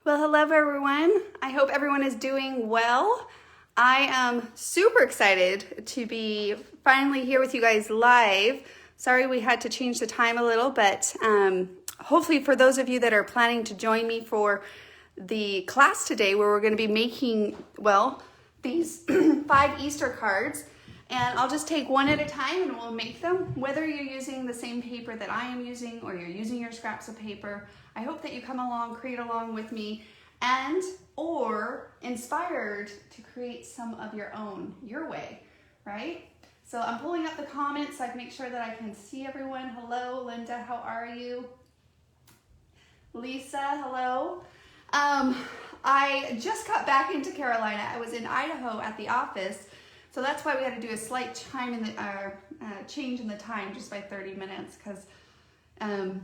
Well, hello everyone. I hope everyone is doing well. I am super excited to be finally here with you guys live. Sorry we had to change the time a little, but hopefully for those of you that are planning to join me for the class today where we're going to be making, well, these 5 Easter cards. And I'll just take one at a time and we'll make them. Whether you're using the same paper that I am using or you're using your scraps of paper, I hope that you come along, create along with me, and or inspired to create some of your own, your way, right? So I'm pulling up the comments so I can make sure that I can see everyone. Hello, Linda, how are you? Lisa, hello. I just got back into Carolina. I was in Idaho at the office. So that's why we had to do a slight change in the time just by 30 minutes because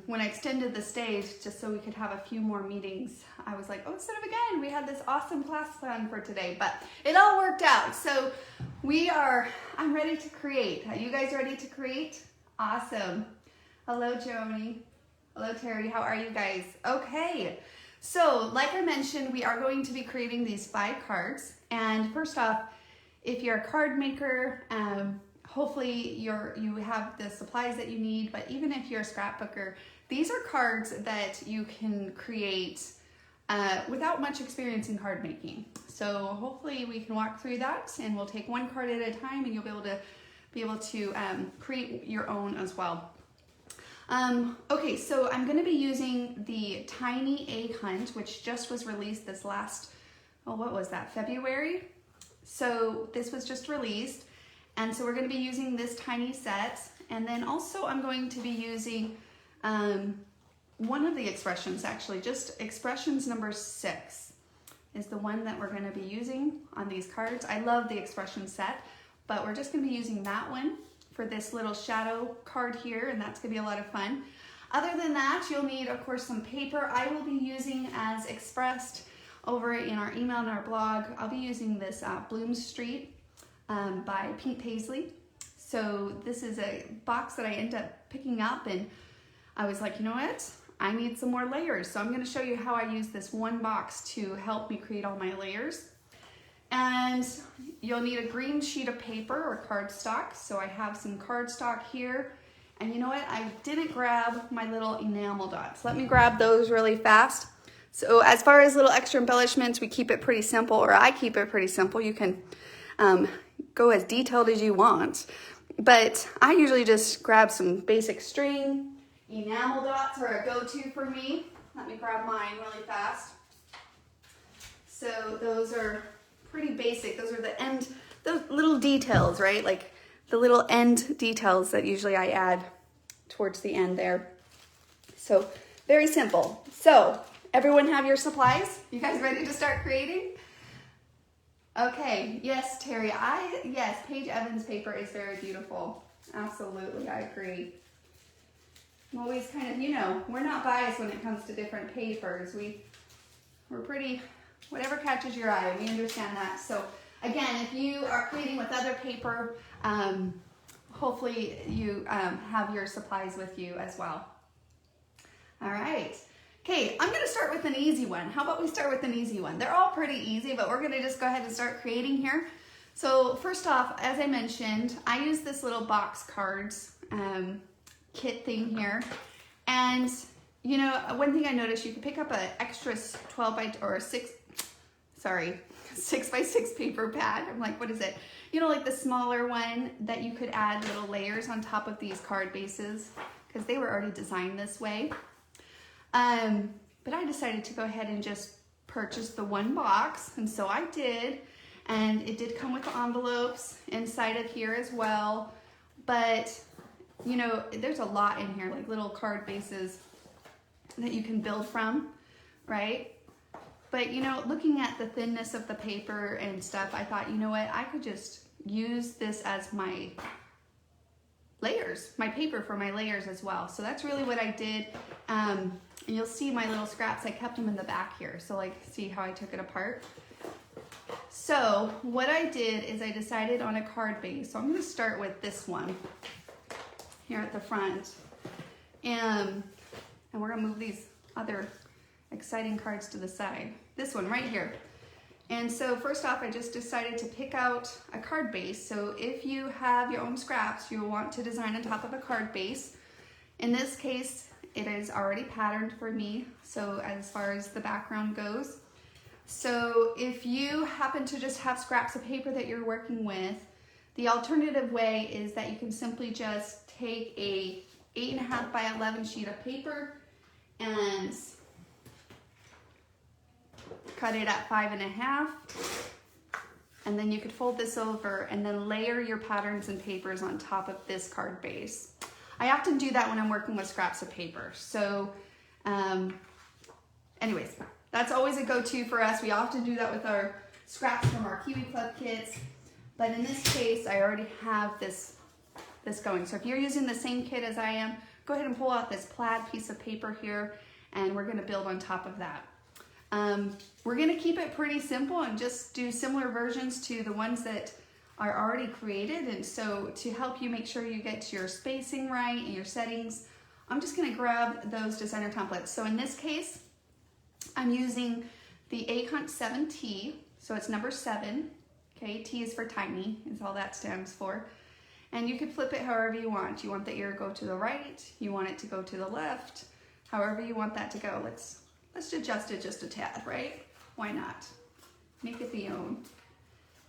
when I extended the stage just so we could have a few more meetings, I was like, oh, instead of again, we had this awesome class planned for today, but it all worked out. So I'm ready to create. Are you guys ready to create? Awesome. Hello, Joni. Hello, Terry. How are you guys? Okay. So like I mentioned, we are going to be creating these 5 cards. And first off, if you're a card maker, hopefully you have the supplies that you need, but even if you're a scrapbooker, these are cards that you can create without much experience in card making. So hopefully we can walk through that and we'll take one card at a time and you'll be able to create your own as well. Okay, so I'm gonna be using the Tiny Egg Hunt, which just was released this last, what was that, February? So this was just released, and so we're going to be using this tiny set, and then also I'm going to be using one of the expressions, actually, just expressions number 6 is the one that we're going to be using on these cards. I love the expression set, but we're just going to be using that one for this little shadow card here, and that's going to be a lot of fun. Other than that, you'll need, of course, some paper. I will be using, as expressed over in our email and our blog, I'll be using this Bloom Street by Pete Paisley. So this is a box that I ended up picking up, and I was like, you know what? I need some more layers. So I'm going to show you how I use this one box to help me create all my layers. And you'll need a green sheet of paper or cardstock. So I have some cardstock here. And you know what? I didn't grab my little enamel dots. Let me grab those really fast. So as far as little extra embellishments, we keep it pretty simple, or I keep it pretty simple. You can go as detailed as you want. But I usually just grab some basic string. Enamel dots are a go-to for me. Let me grab mine really fast. So those are pretty basic. Those are those little details, right? Like the little end details that usually I add towards the end there. So very simple. So everyone have your supplies? You guys ready to start creating? Okay, yes, Terry, yes, Paige Evans paper is very beautiful. Absolutely, I agree. I'm always kind of, we're not biased when it comes to different papers. We're pretty, whatever catches your eye, we understand that. So again, if you are creating with other paper, hopefully you have your supplies with you as well. All right. Okay, I'm going to start with an easy one. How about we start with an easy one? They're all pretty easy, but we're going to just go ahead and start creating here. So first off, as I mentioned, I use this little box cards kit thing here. And, one thing I noticed, you can pick up an extra 6 by 6 paper pad. I'm like, what is it? Like the smaller one that you could add little layers on top of these card bases because they were already designed this way. But I decided to go ahead and just purchase the one box, and so I did, and it did come with the envelopes inside of here as well, but there's a lot in here, like little card bases that you can build from, right? But looking at the thinness of the paper and stuff, I thought, you know what, I could just use this as my layers, my paper for my layers as well. So that's really what I did. And you'll see my little scraps, I kept them in the back here. So see how I took it apart? So what I did is I decided on a card base. So I'm going to start with this one here at the front. And we're going to move these other exciting cards to the side. This one right here. And so first off, I just decided to pick out a card base. So if you have your own scraps, you'll want to design on top of a card base. In this case, it is already patterned for me, so as far as the background goes. So if you happen to just have scraps of paper that you're working with, the alternative way is that you can simply just take a 8.5 by 11 sheet of paper and cut it at 5.5, and then you could fold this over and then layer your patterns and papers on top of this card base. I often do that when I'm working with scraps of paper. So anyways, that's always a go-to for us. We often do that with our scraps from our Kiwi Club kits, but in this case, I already have this going. So if you're using the same kit as I am, go ahead and pull out this plaid piece of paper here, and we're gonna build on top of that. We're gonna keep it pretty simple and just do similar versions to the ones that are already created. And so to help you make sure you get your spacing right and your settings, I'm just gonna grab those designer templates. So in this case, I'm using the Hunt 7T, so it's number 7. Okay, T is for tiny, is all that stands for. And you could flip it however you want. You want the ear to go to the right, you want it to go to the left, however you want that to go. Let's adjust it just a tad, right? Why not? Make it the own.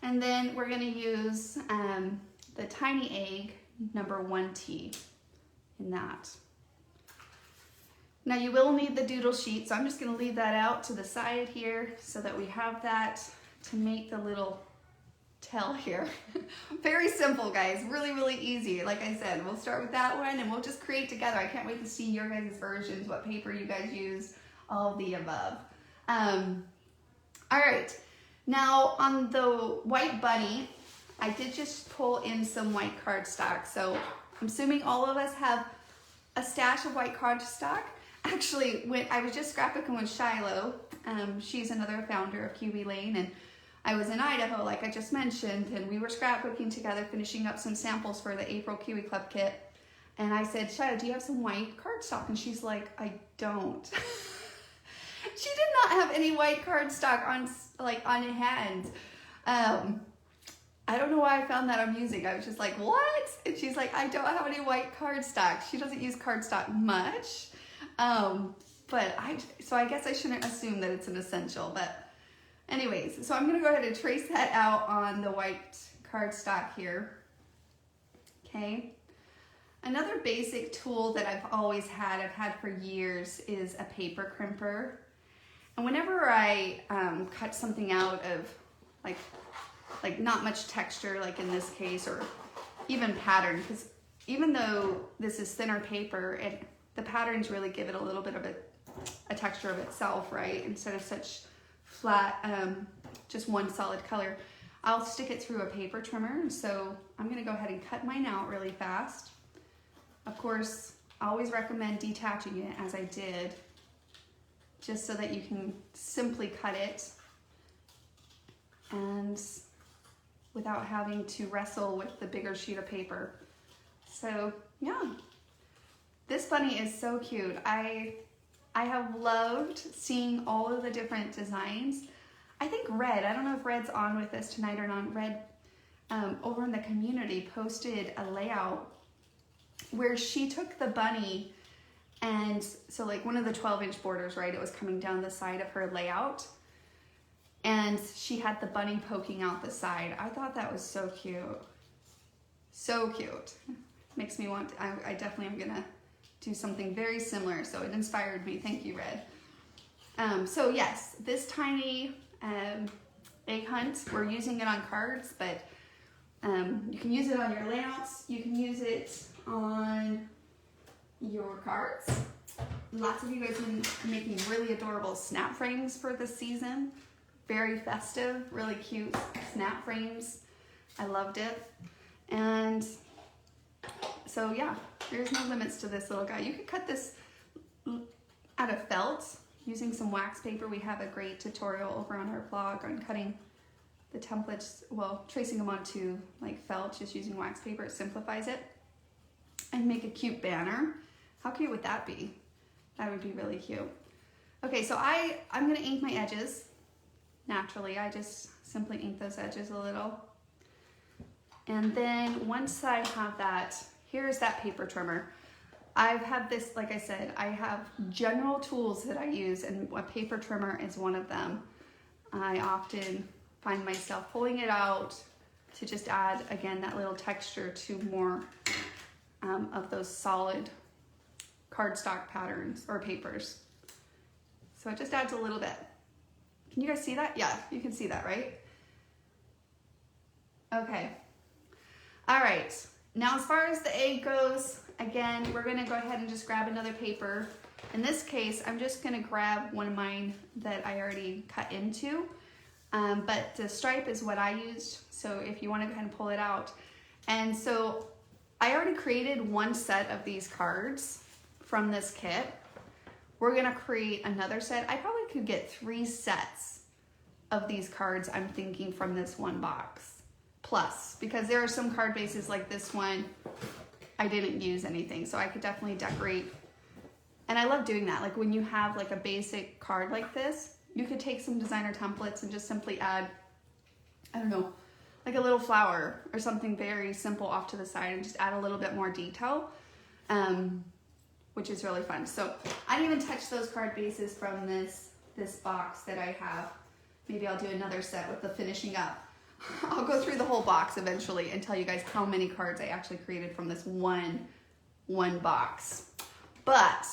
And then we're gonna use the tiny egg number 1T in that. Now you will need the doodle sheet, so I'm just gonna leave that out to the side here so that we have that to make the little tail here. Very simple, guys, really, really easy. Like I said, we'll start with that one and we'll just create together. I can't wait to see your guys' versions, what paper you guys use, all of the above. All right, now on the white bunny, I did just pull in some white cardstock. So I'm assuming all of us have a stash of white cardstock. Actually, when I was just scrapbooking with Shiloh, she's another founder of Kiwi Lane, and I was in Idaho, like I just mentioned, and we were scrapbooking together, finishing up some samples for the April Kiwi Club kit. And I said, Shiloh, do you have some white cardstock? And she's like, I don't. She did not have any white cardstock on hand. I don't know why I found that amusing. I was just like, what? And she's like, I don't have any white cardstock. She doesn't use cardstock much. So I guess I shouldn't assume that it's an essential, but anyways, so I'm gonna go ahead and trace that out on the white cardstock here. Okay. Another basic tool that I've always had, I've had for years, is a paper crimper. And whenever I cut something out of like not much texture, like in this case, or even pattern, because even though this is thinner paper, the patterns really give it a little bit of a texture of itself, right? Instead of such flat, just one solid color, I'll stick it through a paper trimmer. So I'm gonna go ahead and cut mine out really fast. Of course, I always recommend detaching it as I did, just so that you can simply cut it and without having to wrestle with the bigger sheet of paper. So yeah, this bunny is so cute. I have loved seeing all of the different designs. I think Red, I don't know if Red's on with us tonight or not, Red over in the community posted a layout where she took the bunny, and so like one of the 12-inch borders, right, it was coming down the side of her layout, and she had the bunny poking out the side. I thought that was so cute. So cute. Makes me want, I definitely am gonna do something very similar, so it inspired me. Thank you, Red. So yes, this tiny egg hunt, we're using it on cards, but you can use it on your layouts, you can use it on your cards. Lots of you guys have been making really adorable snap frames for this season. Very festive, really cute snap frames. I loved it. And so yeah, there's no limits to this little guy. You could cut this out of felt using some wax paper. We have a great tutorial over on our blog on cutting the templates, well, tracing them onto like felt, just using wax paper. It simplifies it. And make a cute banner. How cute would that be? That would be really cute. Okay, so I'm gonna ink my edges. Naturally, I just simply ink those edges a little. And then once I have that, here's that paper trimmer. I've had this, like I said, I have general tools that I use, and a paper trimmer is one of them. I often find myself pulling it out to just add, again, that little texture to more of those solid cardstock patterns or papers. So it just adds a little bit. Can you guys see that? Yeah, you can see that, right? Okay. All right. Now, as far as the egg goes, again, we're gonna go ahead and just grab another paper. In this case, I'm just gonna grab one of mine that I already cut into, but the stripe is what I used. So if you wanna go ahead and pull it out. And so I already created one set of these cards from this kit. We're gonna create another set. I probably could get 3 sets of these cards, I'm thinking, from this one box. Plus, because there are some card bases like this one, I didn't use anything, so I could definitely decorate. And I love doing that. Like when you have like a basic card like this, you could take some designer templates and just simply add, I don't know, like a little flower or something very simple off to the side and just add a little bit more detail, which is really fun. So I didn't even touch those card bases from this box that I have. Maybe I'll do another set with the finishing up. I'll go through the whole box eventually and tell you guys how many cards I actually created from this one box. But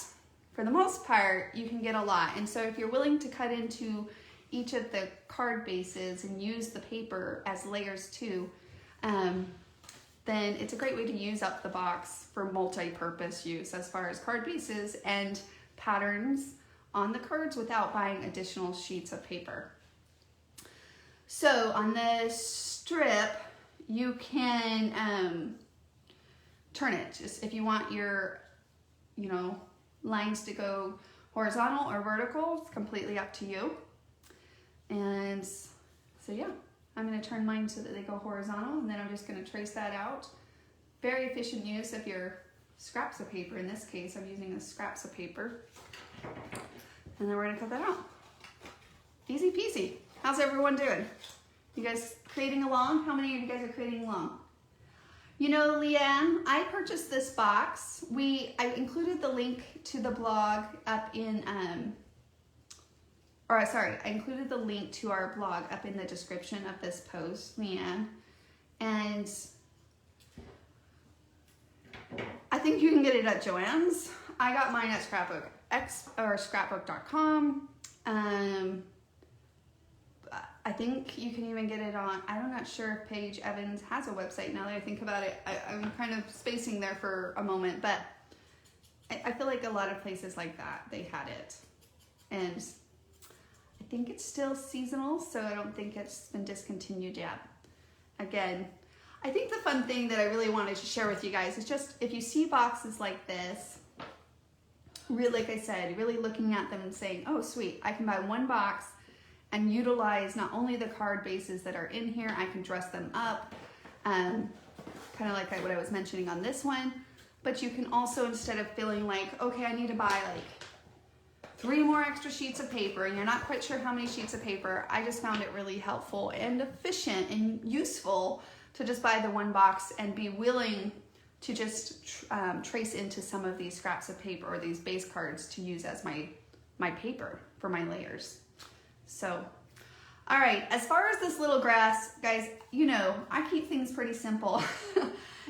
for the most part, you can get a lot. And so if you're willing to cut into each of the card bases and use the paper as layers too, then it's a great way to use up the box for multi-purpose use as far as card bases and patterns on the cards without buying additional sheets of paper. So on the strip, you can turn it. Just if you want your, lines to go horizontal or vertical, it's completely up to you. And so yeah, I'm gonna turn mine so that they go horizontal, and then I'm just gonna trace that out. Very efficient use of your scraps of paper. In this case, I'm using the scraps of paper. And then we're gonna cut that out. Easy peasy. How's everyone doing? You guys creating along? How many of you guys are creating along? You know, Leanne, I purchased this box. I included the link to the blog up in, I included the link to our blog up in the description of this post, Leanne. And I think you can get it at Joann's. I got mine at scrapbook.com. I think you can even get it on, I'm not sure if Paige Evans has a website now that I think about it. I'm kind of spacing there for a moment, but I feel like a lot of places like that, they had it. And I think it's still seasonal, so I don't think it's been discontinued yet. Again, I think the fun thing that I really wanted to share with you guys is just, if you see boxes like this, really, like I said, really looking at them and saying, oh sweet, I can buy one box and utilize not only the card bases that are in here, I can dress them up, kind of like what I was mentioning on this one, but you can also, instead of feeling like, okay, I need to buy like 3 more extra sheets of paper, and you're not quite sure how many sheets of paper, I just found it really helpful and efficient and useful to just buy the one box and be willing to just trace into some of these scraps of paper or these base cards to use as my paper for my layers. So, all right, as far as this little grass, guys, I keep things pretty simple.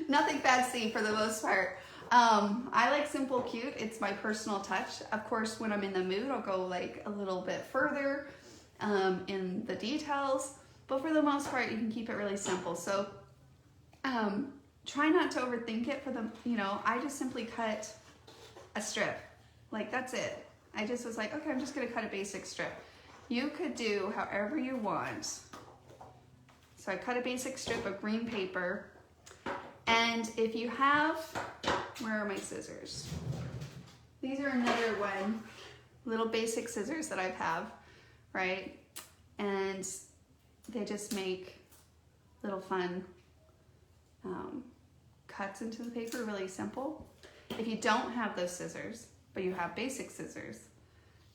Nothing fancy for the most part. I like simple, cute. It's my personal touch. Of course, when I'm in the mood, I'll go like a little bit further in the details, but for the most part, you can keep it really simple. So, try not to overthink it I just simply cut a strip. Like, that's it. I just was like, okay, I'm just gonna cut a basic strip. You could do however you want. So I cut a basic strip of green paper. And if you have, where are my scissors? These are another one, little basic scissors that I have, right? And they just make little fun cuts into the paper, really simple. If you don't have those scissors, but you have basic scissors,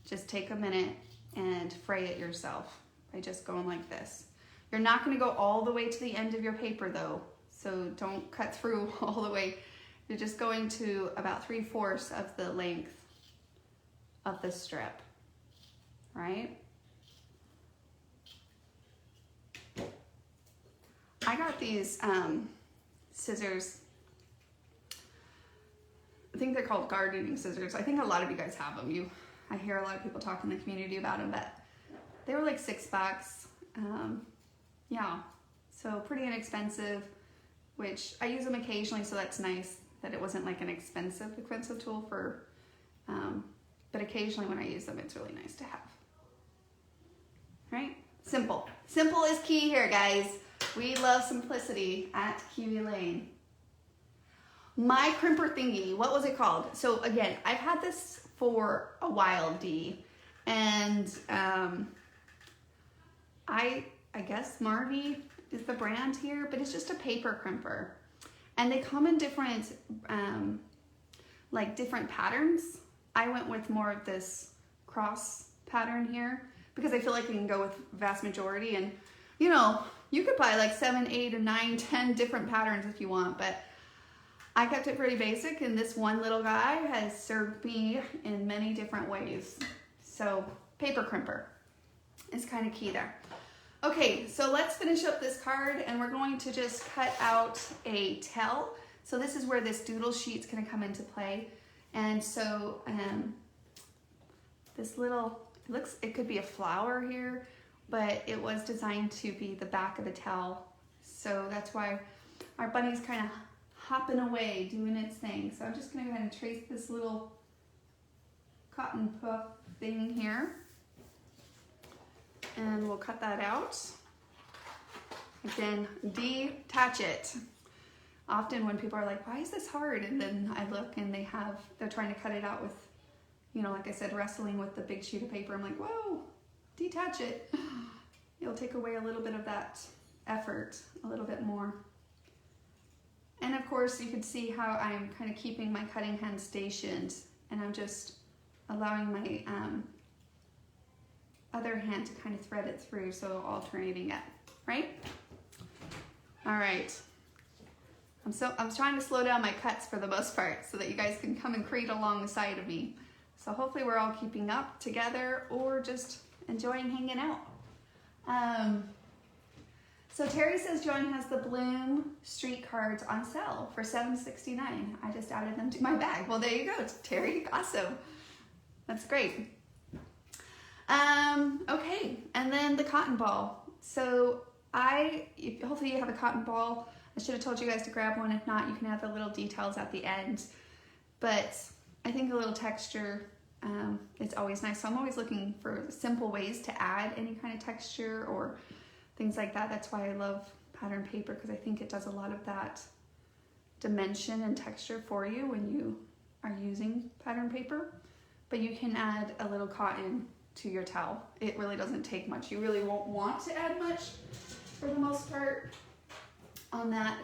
just take a minute and fray it yourself by just going like this. You're not going to go all the way to the end of your paper though, so don't cut through all the way. You're just going to about 3/4 of the length of the strip, right? I got these scissors. I think they're called gardening scissors. I think a lot of you guys have them. I hear a lot of people talk in the community about them, but they were like $6. Yeah, so pretty inexpensive, which I use them occasionally, so that's nice that it wasn't like an expensive tool for, but occasionally when I use them, it's really nice to have, right? Simple. Simple is key here, guys. We love simplicity at Kiwi Lane. My crimper thingy, what was it called? So again, I've had this for a while, Dee, and I guess Marvy is the brand here, but it's just a paper crimper. And they come in different, like different patterns. I went with more of this cross pattern here because I feel like you can go with vast majority, and you know, you could buy like 7, 8, 9, 10 different patterns if you want, but I kept it pretty basic, and this one little guy has served me in many different ways. So paper crimper is kind of key there. Okay, so let's finish up this card, and we're going to just cut out a tail. So this is where this doodle sheet's gonna come into play. And so this little, it could be a flower here, but it was designed to be the back of the towel. So that's why our bunny's kind of hopping away, doing its thing. So I'm just gonna go ahead and trace this little cotton puff thing here. And we'll cut that out. Again, detach it. Often when people are like, why is this hard? And then I look and they're trying to cut it out with, you know, like I said, wrestling with the big sheet of paper. I'm like, whoa, detach it. It'll take away a little bit of that effort, a little bit more. And of course, you can see how I'm kind of keeping my cutting hand stationed, and I'm just allowing my other hand to kind of thread it through, so alternating it, right? All right. I'm trying to slow down my cuts for the most part so that you guys can come and create along the side of me. So hopefully we're all keeping up together or just enjoying hanging out. So Terry says Joanne has the Bloom Street cards on sale for $7.69. I just added them to my bag. Well, there you go, Terry. Awesome. That's great. Okay, and then the cotton ball. So hopefully you have a cotton ball. I should have told you guys to grab one. If not, you can add the little details at the end. But I think a little texture is always nice. So I'm always looking for simple ways to add any kind of texture or things like that. That's why I love pattern paper, because I think it does a lot of that dimension and texture for you when you are using pattern paper. But you can add a little cotton to your towel. It really doesn't take much. You really won't want to add much for the most part on that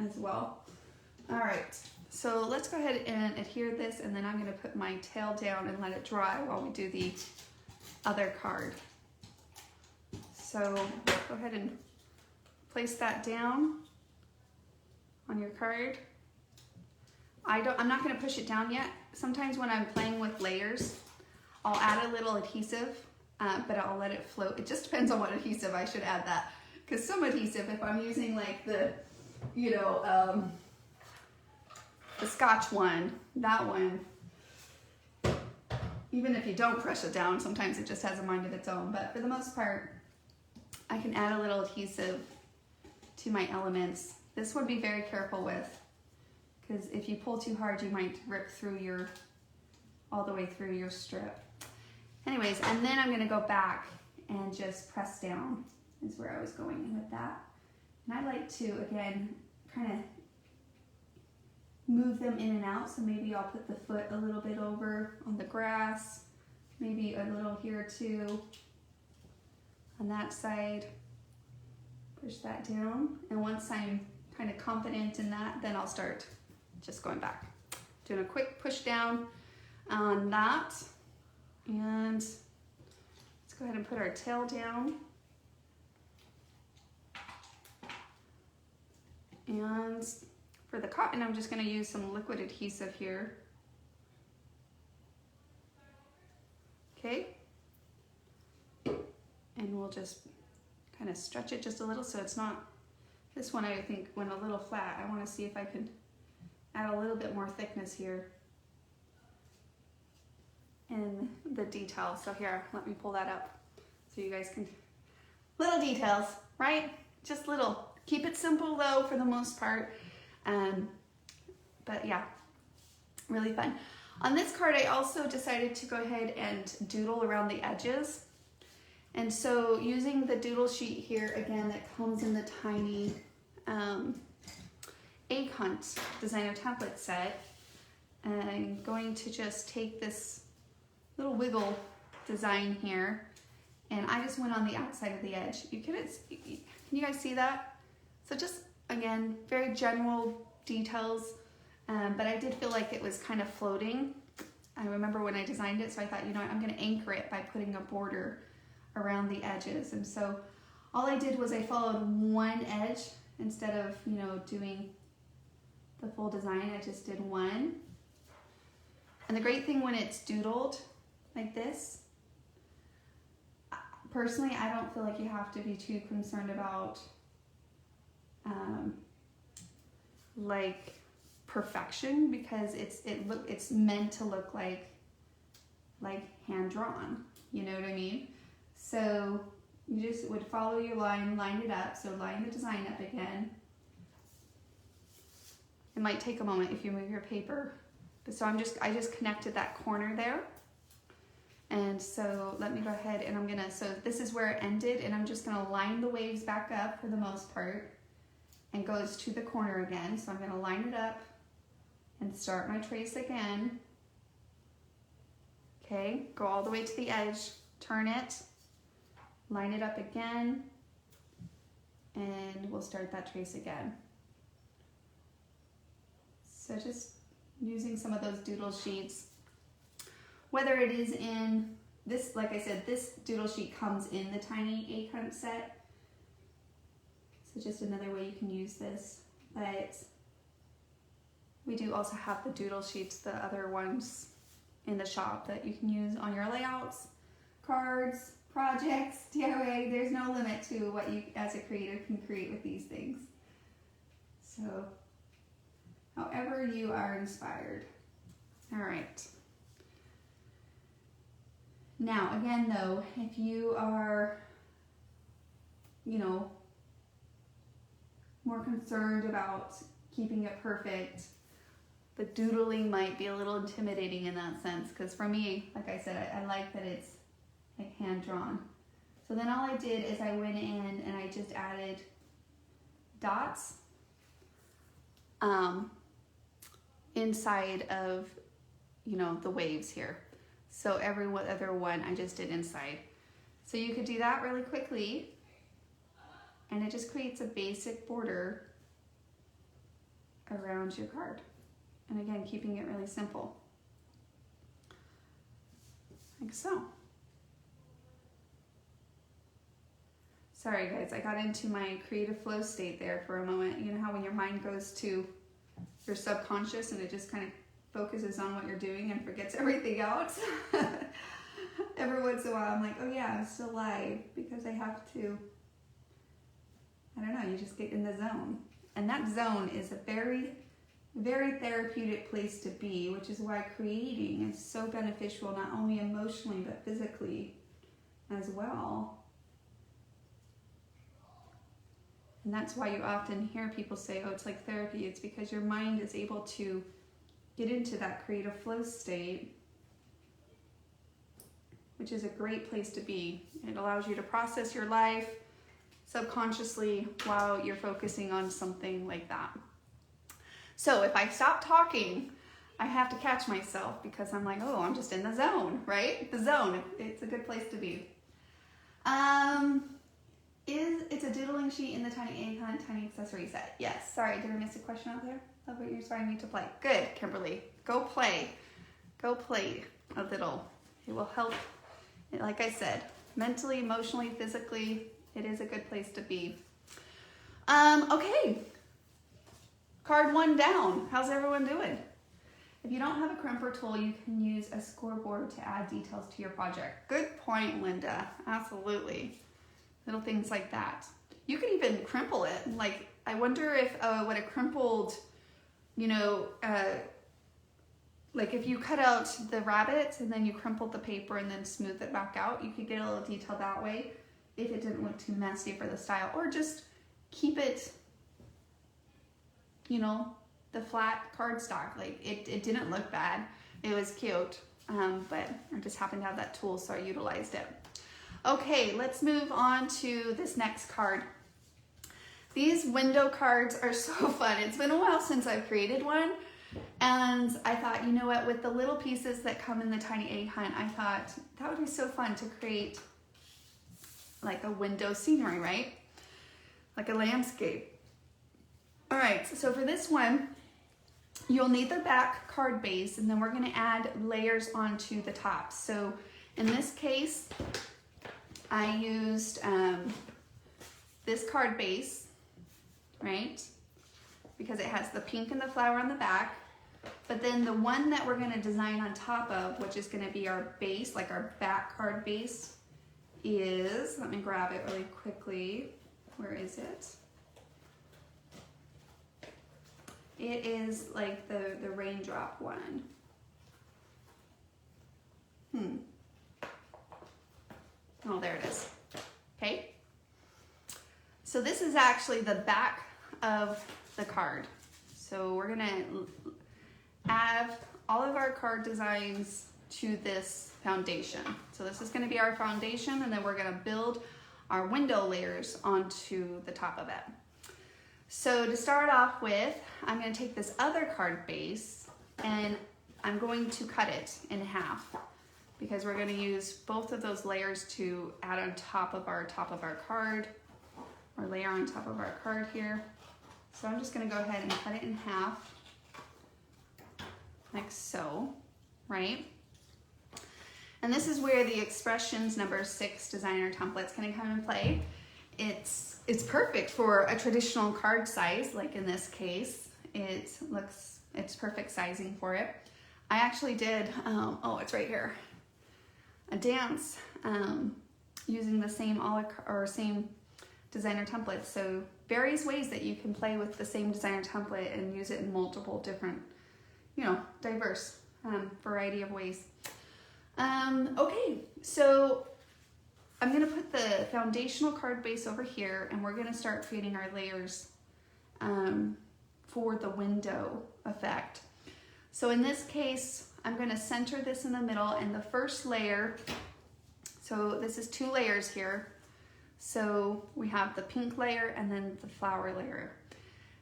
as well. All right, so let's go ahead and adhere this, and then I'm going to put my tail down and let it dry while we do the other card. So go ahead and place that down on your card. I'm not going to push it down yet. Sometimes when I'm playing with layers, I'll add a little adhesive, but I'll let it float. It just depends on what adhesive. I should add that, because some adhesive, if I'm using like the, you know, the Scotch one, that one, even if you don't press it down, sometimes it just has a mind of its own. But for the most part, I can add a little adhesive to my elements. This would be very careful with, because if you pull too hard, you might rip through all the way through your strip. Anyways, and then I'm gonna go back and just press down is where I was going with that. And I like to, again, kind of move them in and out. So maybe I'll put the foot a little bit over on the grass, maybe a little here too, on that side. Push that down. And once I'm kind of confident in that, then I'll start just going back. Doing a quick push down on that. And let's go ahead and put our tail down. And for the cotton, I'm just going to use some liquid adhesive here. Okay. And we'll just kind of stretch it just a little so it's not, this one I think went a little flat. I want to see if I can add a little bit more thickness here in the detail. So here, let me pull that up so you guys can, little details, right? Just little. Keep it simple though for the most part. But yeah, really fun. On this card, I also decided to go ahead and doodle around the edges. And so using the doodle sheet here, again, that comes in the tiny Egg Hunt designer template set, I'm going to just take this little wiggle design here, and I just went on the outside of the edge. Can you guys see that? So just, again, very general details, but I did feel like it was kind of floating. I remember when I designed it, so I thought, you know what, I'm gonna anchor it by putting a border around the edges. And so all I did was I followed one edge instead of, you know, doing the full design. I just did one. And the great thing when it's doodled like this, personally, I don't feel like you have to be too concerned about like perfection, because it's meant to look like hand drawn, you know what I mean? So you just would follow your line, line it up, so line the design up again. It might take a moment if you move your paper, but so I just connected that corner there. And so let me go ahead and so this is where it ended, and I'm just gonna line the waves back up for the most part, and goes to the corner again. So I'm gonna line it up and start my trace again. Okay, go all the way to the edge, turn it, line it up again, and we'll start that trace again. So just using some of those doodle sheets, whether it is in this, like I said, this doodle sheet comes in the tiny Egg Hunt set. So just another way you can use this, but we do also have the doodle sheets, the other ones in the shop that you can use on your layouts, cards, projects, DIY. There's no limit to what you as a creator can create with these things. So however you are inspired. All right. Now again though, if you are, you know, more concerned about keeping it perfect, the doodling might be a little intimidating in that sense, because for me, like I said, I like that it's like hand drawn. So then all I did is I went in and I just added dots inside of, you know, the waves here. So every other one I just did inside. So you could do that really quickly, and it just creates a basic border around your card. And again, keeping it really simple, like so. Sorry guys, I got into my creative flow state there for a moment. You know how when your mind goes to your subconscious and it just kind of focuses on what you're doing and forgets everything else? Every once in a while I'm like, oh yeah, I'm still live, because I have to, I don't know, you just get in the zone. And that zone is a very, very therapeutic place to be, which is why creating is so beneficial, not only emotionally, but physically as well. And that's why you often hear people say, oh, it's like therapy. It's because your mind is able to get into that creative flow state, which is a great place to be. It allows you to process your life subconsciously while you're focusing on something like that. So if I stop talking, I have to catch myself, because I'm like, oh, I'm just in the zone, right? The zone, it's a good place to be. It's a doodling sheet in the tiny Egg Hunt tiny accessory set. Yes, sorry, did I miss a question out there? Love what you're inspiring me to play. Good, Kimberly, go play. Go play a little. It will help, like I said, mentally, emotionally, physically, it is a good place to be. Okay, card 1 down. How's everyone doing? If you don't have a crimper tool, you can use a scoreboard to add details to your project. Good point, Linda. Absolutely. Little things like that. You could even crimple it. Like, I wonder if what a crimpled, you know, like if you cut out the rabbit and then you crimpled the paper and then smooth it back out, you could get a little detail that way if it didn't look too messy for the style. Or just keep it, you know, the flat cardstock. Like it didn't look bad. It was cute, but I just happened to have that tool, so I utilized it. Okay, let's move on to this next card. These window cards are so fun. It's been a while since I've created one, and I thought, you know what, with the little pieces that come in the tiny egg hunt, I thought that would be so fun to create like a window scenery, right? Like a landscape. All right, so for this one, you'll need the back card base, and then we're gonna add layers onto the top. So in this case, I used this card base, right? Because it has the pink and the flower on the back. But then the one that we're gonna design on top of, which is gonna be our base, like our back card base, is, let me grab it really quickly. Where is it? It is like the raindrop one. Oh, there it is. Okay. So this is actually the back of the card. So we're gonna add all of our card designs to this foundation. So this is gonna be our foundation, and then we're gonna build our window layers onto the top of it. So to start off with, I'm going to take this other card base and I'm going to cut it in half, because we're going to use both of those layers to add on top of our card, or layer on top of our card here. So I'm just going to go ahead and cut it in half, like so, right? And this is where the expressions number 6 designer templates can come into play. It's perfect for a traditional card size, like in this case. It's perfect sizing for it. I actually did, oh, it's right here, a dance using the same same designer template. So various ways that you can play with the same designer template and use it in multiple different, you know, diverse variety of ways. Okay, so I'm gonna put the foundational card base over here, and we're gonna start creating our layers for the window effect. So in this case, I'm gonna center this in the middle, and the first layer, so this is 2 layers here. So we have the pink layer and then the flower layer.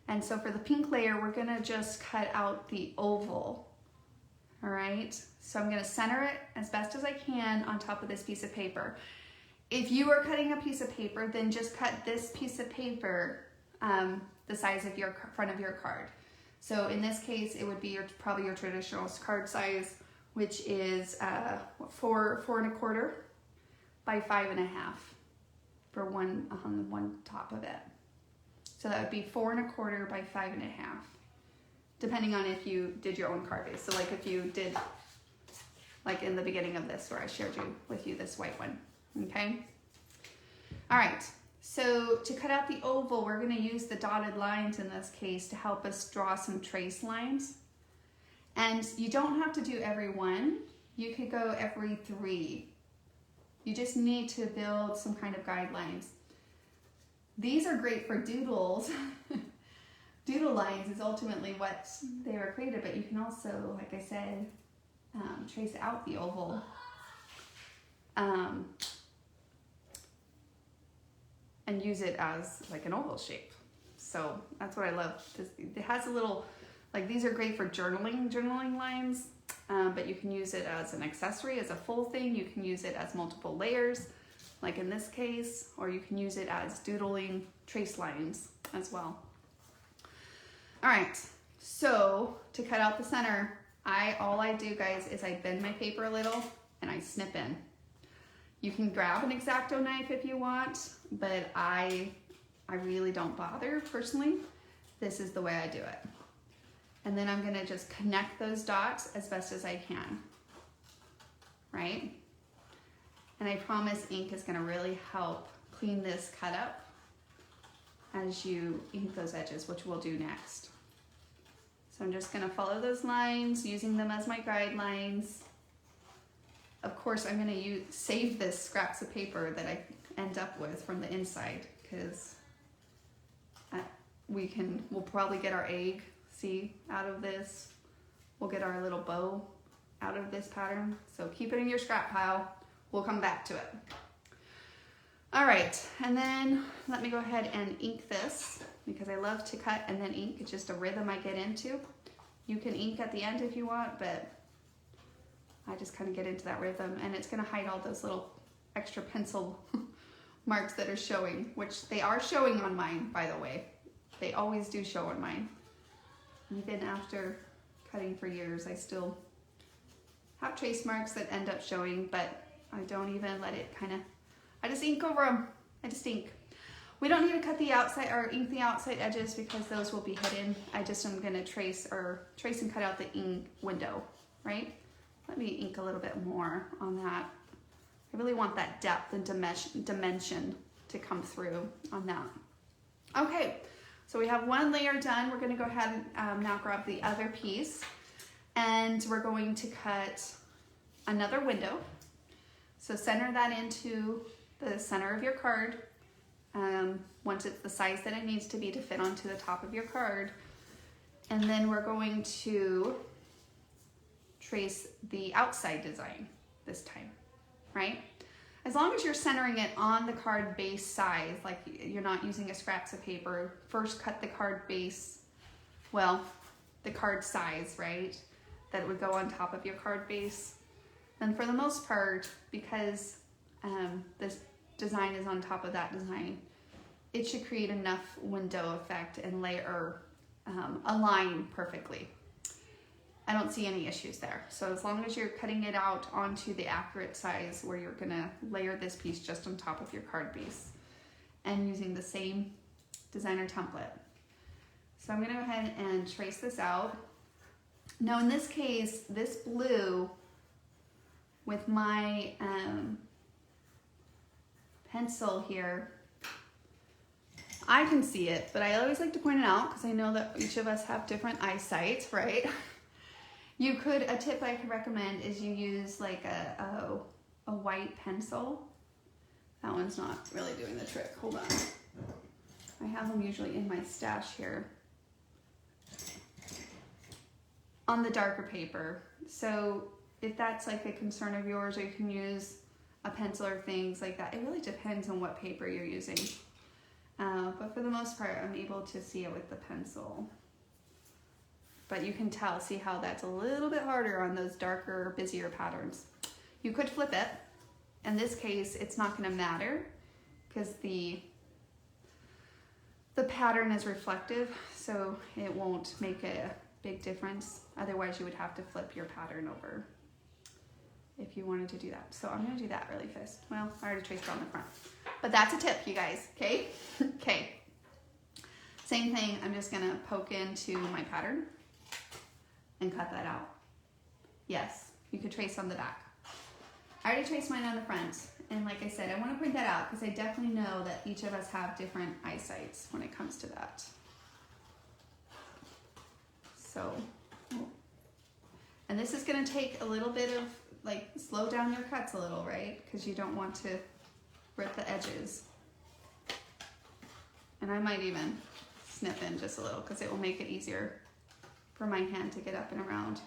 And so for the pink layer, we're gonna just cut out the oval. All right, so I'm gonna center it as best as I can on top of this piece of paper. If you are cutting a piece of paper, then just cut this piece of paper the size of your front of your card. So in this case, it would be probably your traditional card size, which is 4 1/4 by 5 1/2 for one on the one top of it. So that would be 4 1/4 by 5 1/2, depending on if you did your own card base. So like if you did, like in the beginning of this, where I shared with you this white one. Okay. All right. So to cut out the oval, we're going to use the dotted lines in this case to help us draw some trace lines. And you don't have to do every one. You could go every 3. You just need to build some kind of guidelines. These are great for doodles. Doodle lines is ultimately what they were created, but you can also, like I said, trace out the oval. And use it as like an oval shape. So that's what I love. It has a little, like these are great for journaling lines, but you can use it as an accessory, as a full thing. You can use it as multiple layers, like in this case, or you can use it as doodling trace lines as well. All right, so to cut out the center, all I do, guys, is I bend my paper a little, and I snip in. You can grab an X-Acto knife if you want, but I really don't bother personally. This is the way I do it. And then I'm gonna just connect those dots as best as I can, right? And I promise ink is gonna really help clean this cut up as you ink those edges, which we'll do next. So I'm just gonna follow those lines, using them as my guidelines. Of course, I'm gonna save this scraps of paper that I end up with from the inside, because we'll probably get our egg, see, out of this. We'll get our little bow out of this pattern. So keep it in your scrap pile. We'll come back to it. All right, and then let me go ahead and ink this, because I love to cut and then ink. It's just a rhythm I get into. You can ink at the end if you want, but I just kind of get into that rhythm, and it's gonna hide all those little extra pencil marks that are showing, which they are showing on mine, by the way. They always do show on mine. Even after cutting for years, I still have trace marks that end up showing, but I don't even let it I just ink over them. I just ink. We don't need to cut the outside or ink the outside edges, because those will be hidden. I just am gonna trace and cut out the ink window, right? Let me ink a little bit more on that. I really want that depth and dimension to come through on that. Okay, so we have one layer done. We're gonna go ahead and now grab the other piece, and we're going to cut another window. So center that into the center of your card. Once it's the size that it needs to be to fit onto the top of your card. And then we're going to trace the outside design this time, right? As long as you're centering it on the card base size, like you're not using a scraps of paper, first cut the card base, well, the card size, right? That it would go on top of your card base. And for the most part, because this design is on top of that design, it should create enough window effect and layer, align perfectly. I don't see any issues there. So as long as you're cutting it out onto the accurate size where you're gonna layer this piece just on top of your card base and using the same designer template. So I'm gonna go ahead and trace this out. Now in this case, this blue with my pencil here, I can see it, but I always like to point it out because I know that each of us have different eyesight, right? A tip I could recommend is you use like a white pencil. That one's not really doing the trick. Hold on. I have them usually in my stash here. On the darker paper. So if that's like a concern of yours, or you can use a pencil or things like that. It really depends on what paper you're using. But for the most part, I'm able to see it with the pencil. But you can see how that's a little bit harder on those darker, busier patterns. You could flip it. In this case, it's not gonna matter because the pattern is reflective, so it won't make a big difference. Otherwise, you would have to flip your pattern over if you wanted to do that. So I'm gonna do that really fast. Well, I already traced on the front. But that's a tip, you guys, okay? Okay. Same thing, I'm just gonna poke into my pattern and cut that out. Yes, you could trace on the back. I already traced mine on the front, and like I said, I wanna point that out because I definitely know that each of us have different eyesights when it comes to that. So, and this is gonna take a little bit of, like, slow down your cuts a little, right? Because you don't want to rip the edges. And I might even snip in just a little because it will make it easier for my hand to get up and around.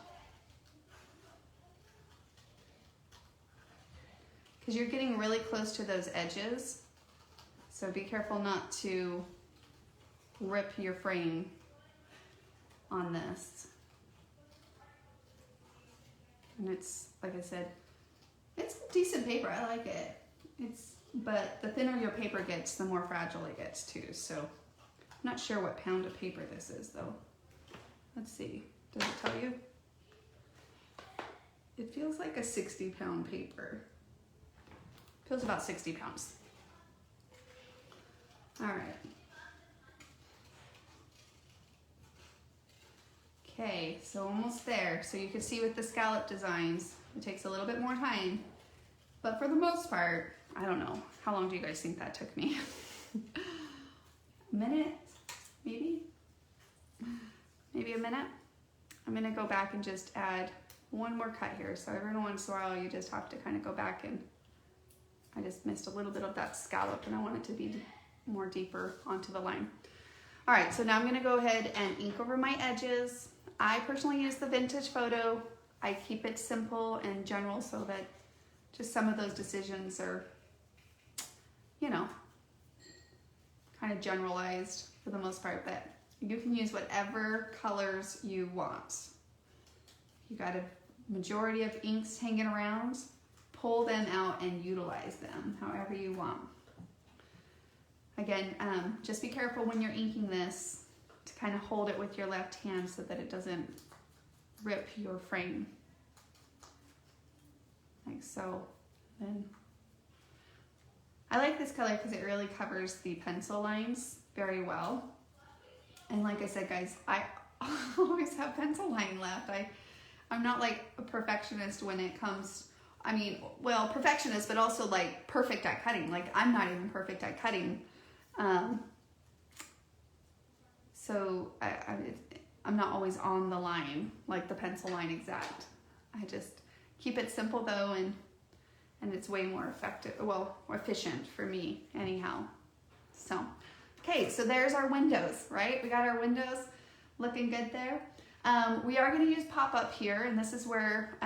Because you're getting really close to those edges. So be careful not to rip your frame on this. And it's, like I said, it's decent paper. I like it. But the thinner your paper gets, the more fragile it gets too. So I'm not sure what pound of paper this is though. Let's see. Does it tell you? it feels like a 60-pound paper. Feels about 60 pounds. All right. Okay, so almost there. So you can see with the scallop designs, it takes a little bit more time, but for the most part, I don't know. How long do you guys think that took me? A minute, maybe? Maybe a minute? I'm gonna go back and just add one more cut here. So every once in a while, you just have to kind of go back, and I just missed a little bit of that scallop and I want it to be more deeper onto the line. All right, so now I'm gonna go ahead and ink over my edges. I personally use the vintage photo. I keep it simple and general so that just some of those decisions are, you know, kind of generalized for the most part, but you can use whatever colors you want. You got a majority of inks hanging around, pull them out and utilize them however you want. Again, just be careful when you're inking this to kind of hold it with your left hand so that it doesn't rip your frame. Like so. Then I like this color because it really covers the pencil lines very well. And like I said, guys, I always have pencil line left. I'm not like a perfectionist when it comes, I mean, well, perfectionist, but also like perfect at cutting. Like I'm not even perfect at cutting. So I'm not always on the line, like the pencil line exact. I just keep it simple though, and it's way more effective, well, more efficient for me anyhow. So, okay, so there's our windows, right? We got our windows looking good there. We are gonna use pop-up here, and this is where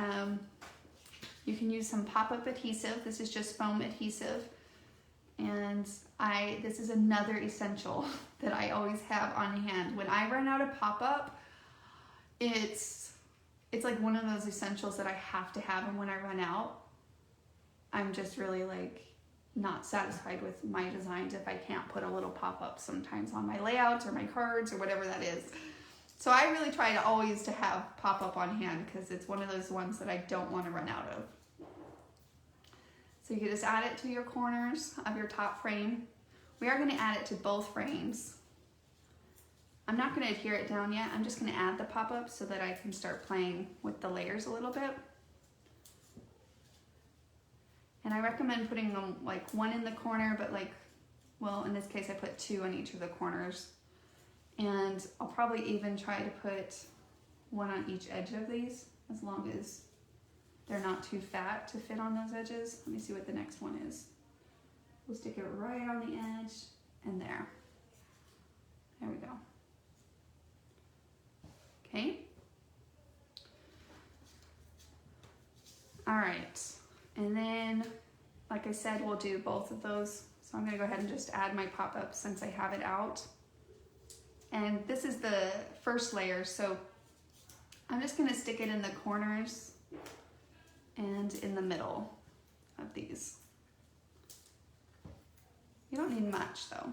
you can use some pop-up adhesive. This is just foam adhesive. And this is another essential that I always have on hand. When I run out of pop-up, it's like one of those essentials that I have to have, and when I run out, I'm just really like not satisfied with my designs if I can't put a little pop-up sometimes on my layouts or my cards or whatever that is. So I really try to always to have pop-up on hand because it's one of those ones that I don't want to run out of. So you can just add it to your corners of your top frame. We are going to add it to both frames. I'm not going to adhere it down yet. I'm just going to add the pop-up so that I can start playing with the layers a little bit. And I recommend putting them like one in the corner, but like, well, in this case I put two on each of the corners. And I'll probably even try to put one on each edge of these, as long as they're not too fat to fit on those edges. Let me see what the next one is. We'll stick it right on the edge and there. There we go. Okay. All right. And then, like I said, we'll do both of those. So I'm gonna go ahead and just add my pop-up since I have it out. And this is the first layer, so I'm just gonna stick it in the corners and in the middle of these. You don't need much though.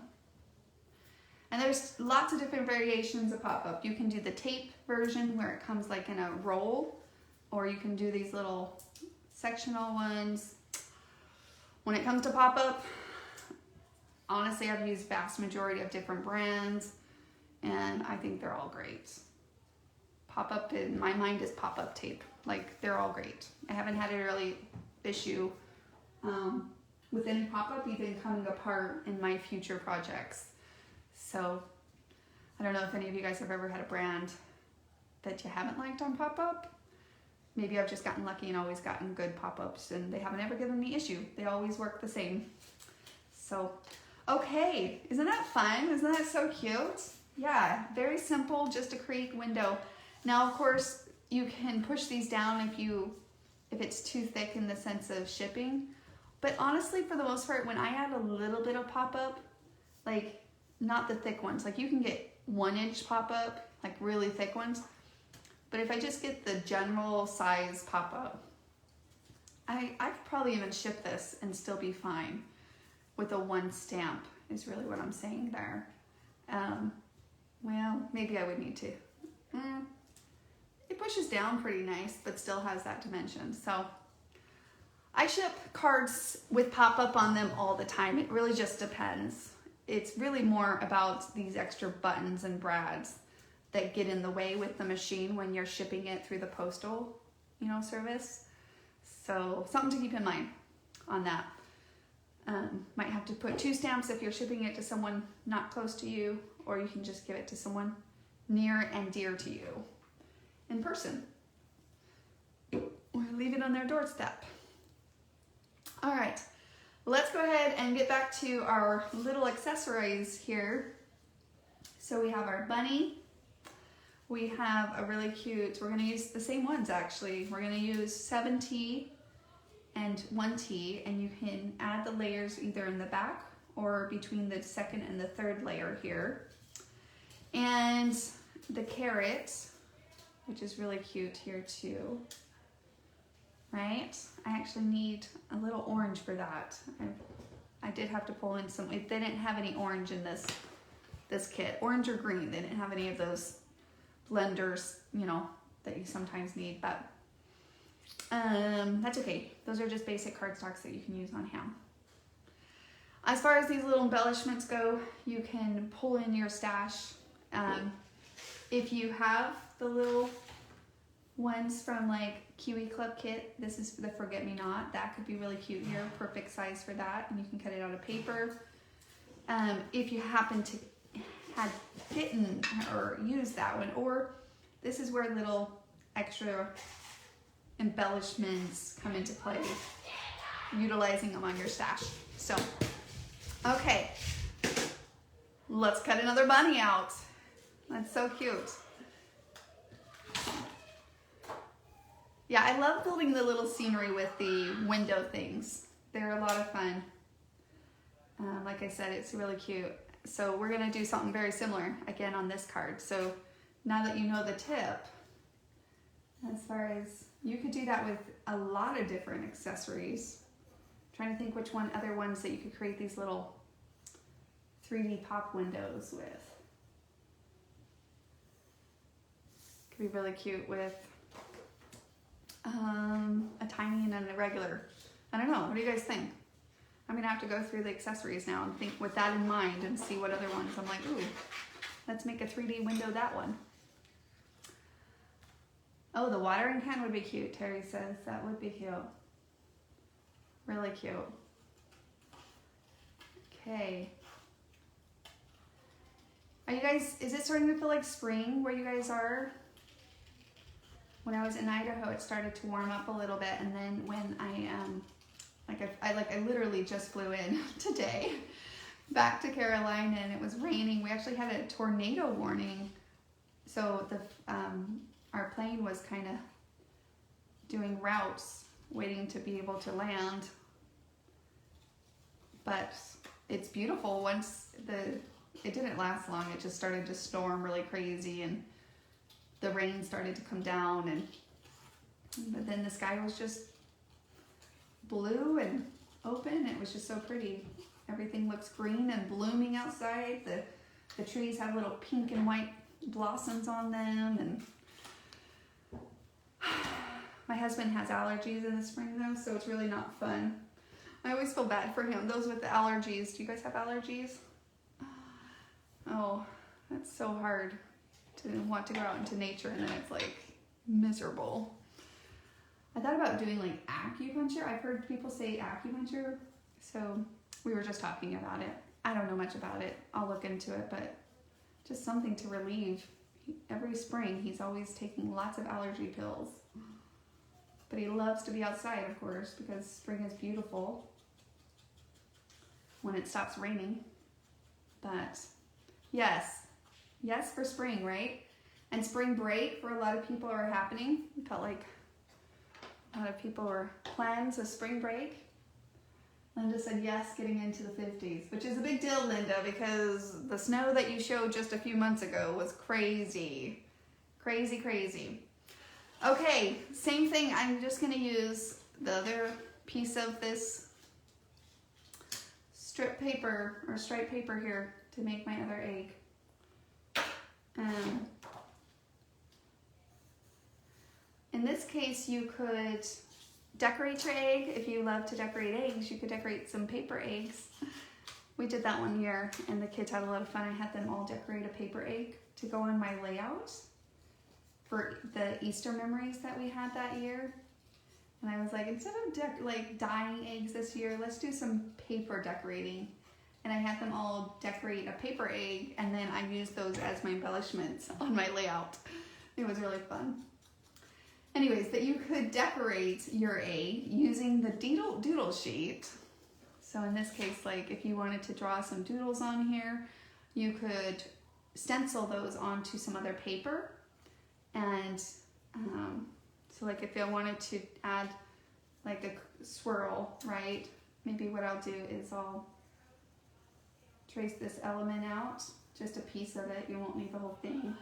And there's lots of different variations of pop-up. You can do the tape version where it comes like in a roll, or you can do these little sectional ones. When it comes to pop-up, honestly, I've used vast majority of different brands, and I think they're all great. Pop-up in my mind is pop-up tape. Like, they're all great. I haven't had a really issue with any pop-up even coming apart in my future projects. So I don't know if any of you guys have ever had a brand that you haven't liked on pop-up. Maybe I've just gotten lucky and always gotten good pop-ups, and they haven't ever given me issue. They always work the same. So, okay, isn't that fun? Isn't that so cute? Yeah, very simple, just a create window. Now, of course, you can push these down if it's too thick in the sense of shipping. But honestly, for the most part, when I add a little bit of pop-up, like not the thick ones, like you can get 1-inch pop-up, like really thick ones. But if I just get the general size pop-up, I could probably even ship this and still be fine with a 1 stamp is really what I'm saying there. Well, maybe I would need to. It it pushes down pretty nice, but still has that dimension. So I ship cards with pop-up on them all the time. It really just depends. It's really more about these extra buttons and brads that get in the way with the machine when you're shipping it through the postal, service. So something to keep in mind on that. Might have to put 2 stamps if you're shipping it to someone not close to you, or you can just give it to someone near and dear to you in person, or leave it on their doorstep. All right, let's go ahead and get back to our little accessories here. So we have our bunny. We have a really cute, we're gonna use the same ones actually. We're gonna use 7T and 1T, and you can add the layers either in the back or between the second and the third layer here. And the carrot, which is really cute here too, right? I actually need a little orange for that. I did have to pull in some, they didn't have any orange in this kit. Orange or green, they didn't have any of those blenders, that you sometimes need, but that's okay. Those are just basic cardstocks that you can use on hand. As far as these little embellishments go, you can pull in your stash. If you have the little ones from like Kiwi Club kit, this is the Forget Me Not. That could be really cute here, perfect size for that, and you can cut it out of paper. If you happen to had fitten or use that one, or this is where little extra embellishments come into play, utilizing them on your stash. So, okay, let's cut another bunny out. That's so cute. Yeah, I love building the little scenery with the window things. They're a lot of fun. Like I said, it's really cute. So we're gonna do something very similar again on this card. So now that you know the tip, as far as you could do that with a lot of different accessories. I'm trying to think which other ones that you could create these little 3D pop windows with. Could be really cute with a tiny and a regular. I don't know, what do you guys think? I'm gonna have to go through the accessories now and think with that in mind and see what other ones I'm like, ooh, let's make a 3D window that one. Oh, the watering can would be cute, Terry says. That would be cute. Really cute. Okay. Are you guys, is it starting to feel like spring where you guys are? When I was in Idaho, it started to warm up a little bit, and then when I literally just flew in today back to Carolina, and it was raining. We actually had a tornado warning, so our plane was kind of doing routes, waiting to be able to land. But it's beautiful. Once it didn't last long. It just started to storm really crazy, and the rain started to come down, but then the sky was just blue and open. It was just so pretty. Everything looks green and blooming outside. The trees have little pink and white blossoms on them, and my husband has allergies in the spring though, so it's really not fun. I always feel bad for him. Those with the allergies. Do you guys have allergies? Oh, that's so hard to want to go out into nature, and then it's like miserable. I thought about doing like acupuncture. I've heard people say acupuncture, so we were just talking about it. I don't know much about it. I'll look into it, but just something to relieve. Every spring, he's always taking lots of allergy pills. But he loves to be outside, of course, because spring is beautiful when it stops raining. But yes for spring, right? And spring break for a lot of people are happening. It felt like a lot of people were plans a spring break. Linda said yes, getting into the 50s, which is a big deal, Linda, because the snow that you showed just a few months ago was crazy. Crazy, crazy. Okay, same thing. I'm just going to use the other piece of this strip paper or stripe paper here to make my other egg. In this case, you could decorate your egg. If you love to decorate eggs, you could decorate some paper eggs. We did that one year and the kids had a lot of fun. I had them all decorate a paper egg to go on my layout for the Easter memories that we had that year. And I was like, instead of dyeing eggs this year, let's do some paper decorating. And I had them all decorate a paper egg, and then I used those as my embellishments on my layout. It was really fun. Anyways, but you could decorate your egg using the doodle sheet. So in this case, like if you wanted to draw some doodles on here, you could stencil those onto some other paper. And so like if I wanted to add like a swirl, right? Maybe what I'll do is I'll trace this element out, just a piece of it. You won't need the whole thing.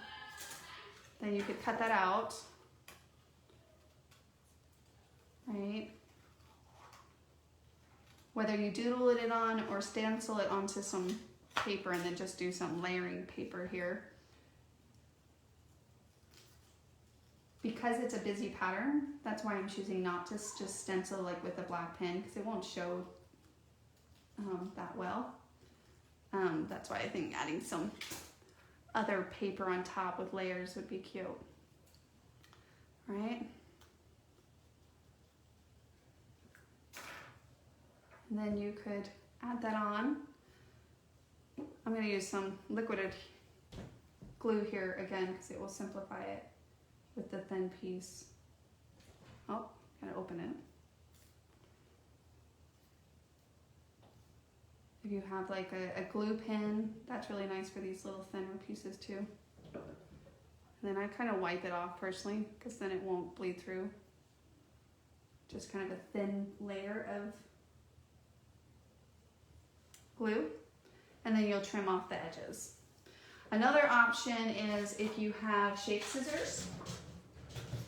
Then you could cut that out, right? Whether you doodle it on or stencil it onto some paper and then just do some layering paper here. Because it's a busy pattern, that's why I'm choosing not to just stencil like with a black pen, because it won't show that well. That's why I think adding some other paper on top with layers would be cute, right? And then you could add that on. I'm going to use some liquid glue here again because it will simplify it with the thin piece. Oh, gotta open it. If you have like a glue pen, that's really nice for these little thinner pieces too. And then I kind of wipe it off personally because then it won't bleed through. Just kind of a thin layer of glue, and then you'll trim off the edges. Another option is if you have shape scissors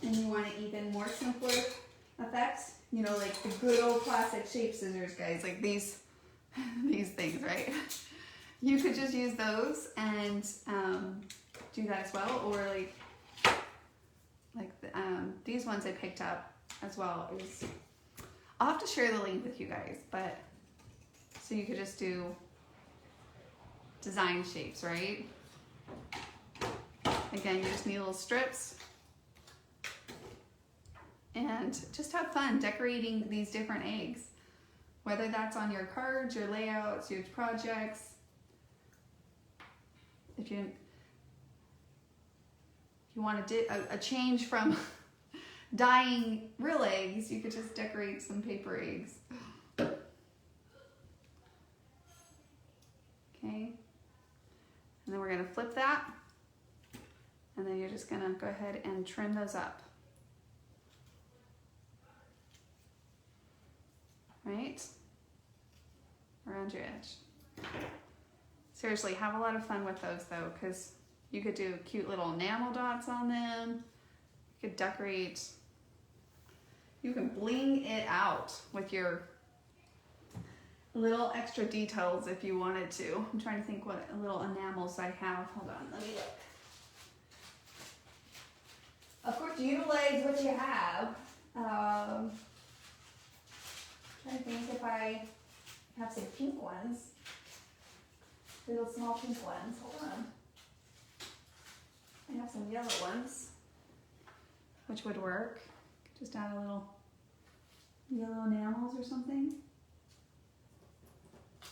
and you want an even more simpler effects, you know, like the good old classic shape scissors, guys, like these things, right? You could just use those and do that as well, or these ones I picked up as well. I'll have to share the link with you guys, but so you could just do design shapes, right? Again, you just need little strips and just have fun decorating these different eggs, whether that's on your cards, your layouts, your projects. If you want to do a change from dyeing real eggs, you could just decorate some paper eggs. Okay, and then we're going to flip that, and then you're just going to go ahead and trim those up. Right? Around your edge. Seriously, have a lot of fun with those though, because you could do cute little enamel dots on them. You could decorate. You can bling it out with your little extra details if you wanted to. I'm trying to think what little enamels I have. Hold on, let me look. Of course, utilize what you have. Trying to think if I have some pink ones. Little small pink ones. Hold on. I have some yellow ones, which would work. Just add a little yellow enamels or something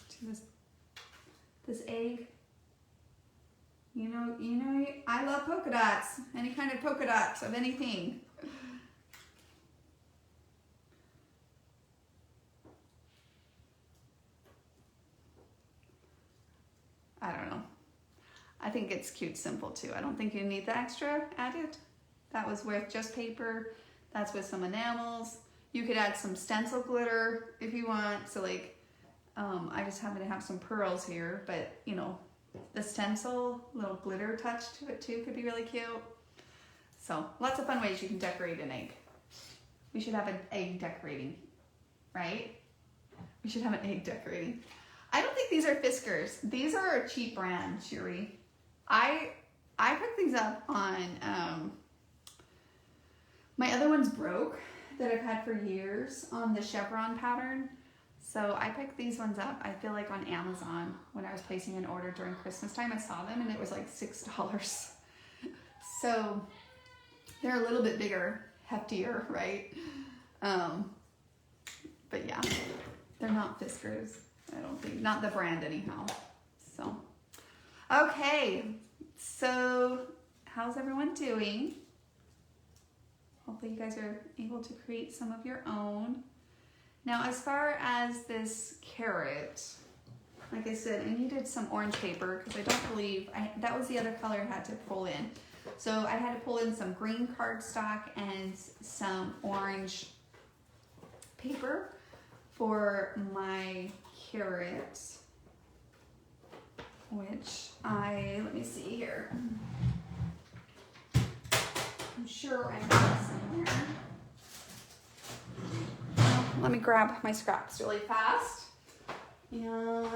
to this egg. You know, I love polka dots. Any kind of polka dots of anything. I don't know. I think it's cute, simple too. I don't think you need the extra added. That was with just paper. That's with some enamels. You could add some stencil glitter if you want. So like, I just happen to have some pearls here, but you know, the stencil, little glitter touch to it too could be really cute. So lots of fun ways you can decorate an egg. We should have an egg decorating, right? We should have an egg decorating. I don't think these are Fiskars. These are a cheap brand, Cheery. I picked these up on My other one's broke that I've had for years on the chevron pattern. So I picked these ones up, I feel like on Amazon when I was placing an order during Christmas time. I saw them and it was like $6. So they're a little bit bigger, heftier, right? But yeah, they're not Fiskars, I don't think. Not the brand anyhow. So, okay. So how's everyone doing? Hopefully you guys are able to create some of your own. Now, as far as this carrot, like I said, I needed some orange paper because I don't believe, that was the other color I had to pull in. So I had to pull in some green cardstock and some orange paper for my carrot, which let me see here. I'm sure I have it somewhere. Let me grab my scraps really fast. And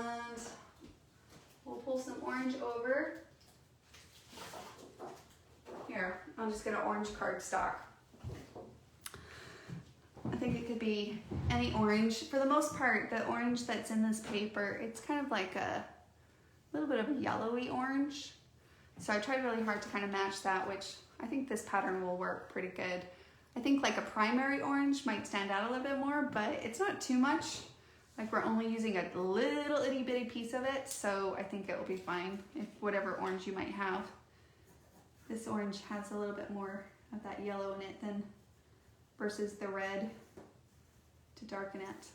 we'll pull some orange over. Here, I'll just get an orange cardstock. I think it could be any orange. For the most part, the orange that's in this paper, it's kind of like a little bit of a yellowy orange. So I tried really hard to kind of match that, which I think this pattern will work pretty good. I think like a primary orange might stand out a little bit more, but it's not too much. Like we're only using a little itty bitty piece of it, so I think it will be fine if whatever orange you might have. This orange has a little bit more of that yellow in it than versus the red to darken it.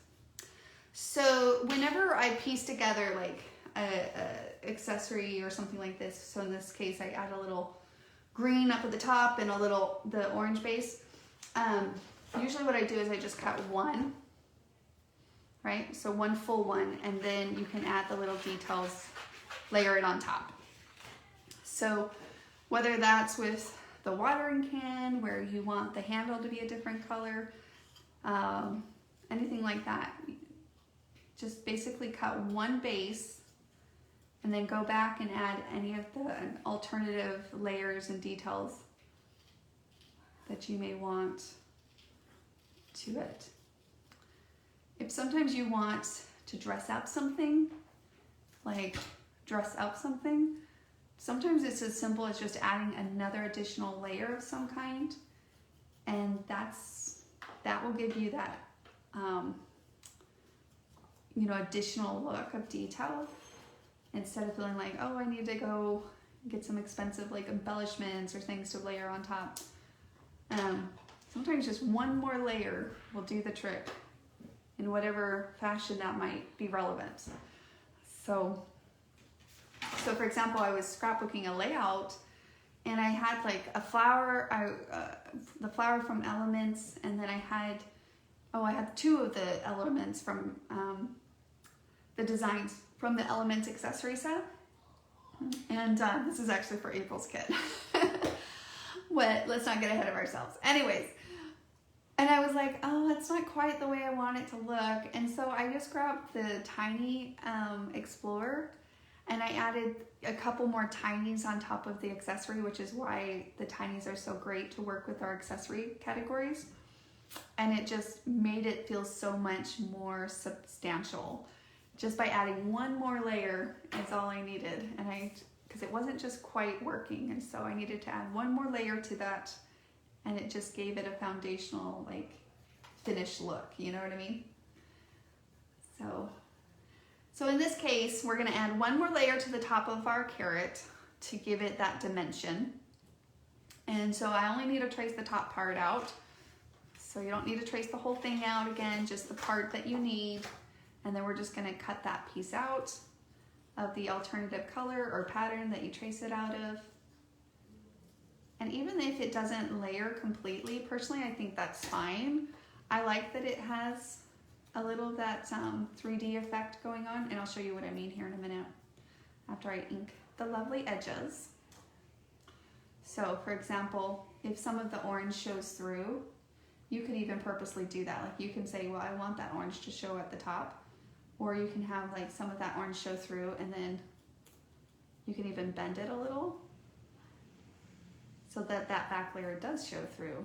So whenever I piece together like a accessory or something like this, so in this case I add a little green up at the top and the orange base. Usually what I do is I just cut one, right? So one full one, and then you can add the little details, layer it on top. So whether that's with the watering can where you want the handle to be a different color, anything like that, just basically cut one base and then go back and add any of the alternative layers and details that you may want to it. If sometimes you want to dress up something, sometimes it's as simple as just adding another additional layer of some kind, and that will give you that additional look of detail, instead of feeling like, oh, I need to go get some expensive like embellishments or things to layer on top. Sometimes just one more layer will do the trick in whatever fashion that might be relevant. So for example, I was scrapbooking a layout and I had like a flower, the flower from Elements, and then I had two of the elements from the designs from the Elements accessory set. And this is actually for April's kit. Let's not get ahead of ourselves. Anyways, and I was like, oh, that's not quite the way I want it to look. And so I just grabbed the tiny Explorer and I added a couple more tinies on top of the accessory, which is why the tinies are so great to work with our accessory categories. And it just made it feel so much more substantial. Just by adding one more layer is all I needed. And because it wasn't just quite working, and so I needed to add one more layer to that, and it just gave it a foundational like finished look, you know what I mean? So in this case, we're gonna add one more layer to the top of our carrot to give it that dimension. And so I only need to trace the top part out. So you don't need to trace the whole thing out again, just the part that you need. And then we're just gonna cut that piece out of the alternative color or pattern that you trace it out of. And even if it doesn't layer completely, personally, I think that's fine. I like that it has a little of that 3D effect going on, and I'll show you what I mean here in a minute after I ink the lovely edges. So for example, if some of the orange shows through, you could even purposely do that. Like you can say, well, I want that orange to show at the top, or you can have like some of that orange show through, and then you can even bend it a little so that that back layer does show through.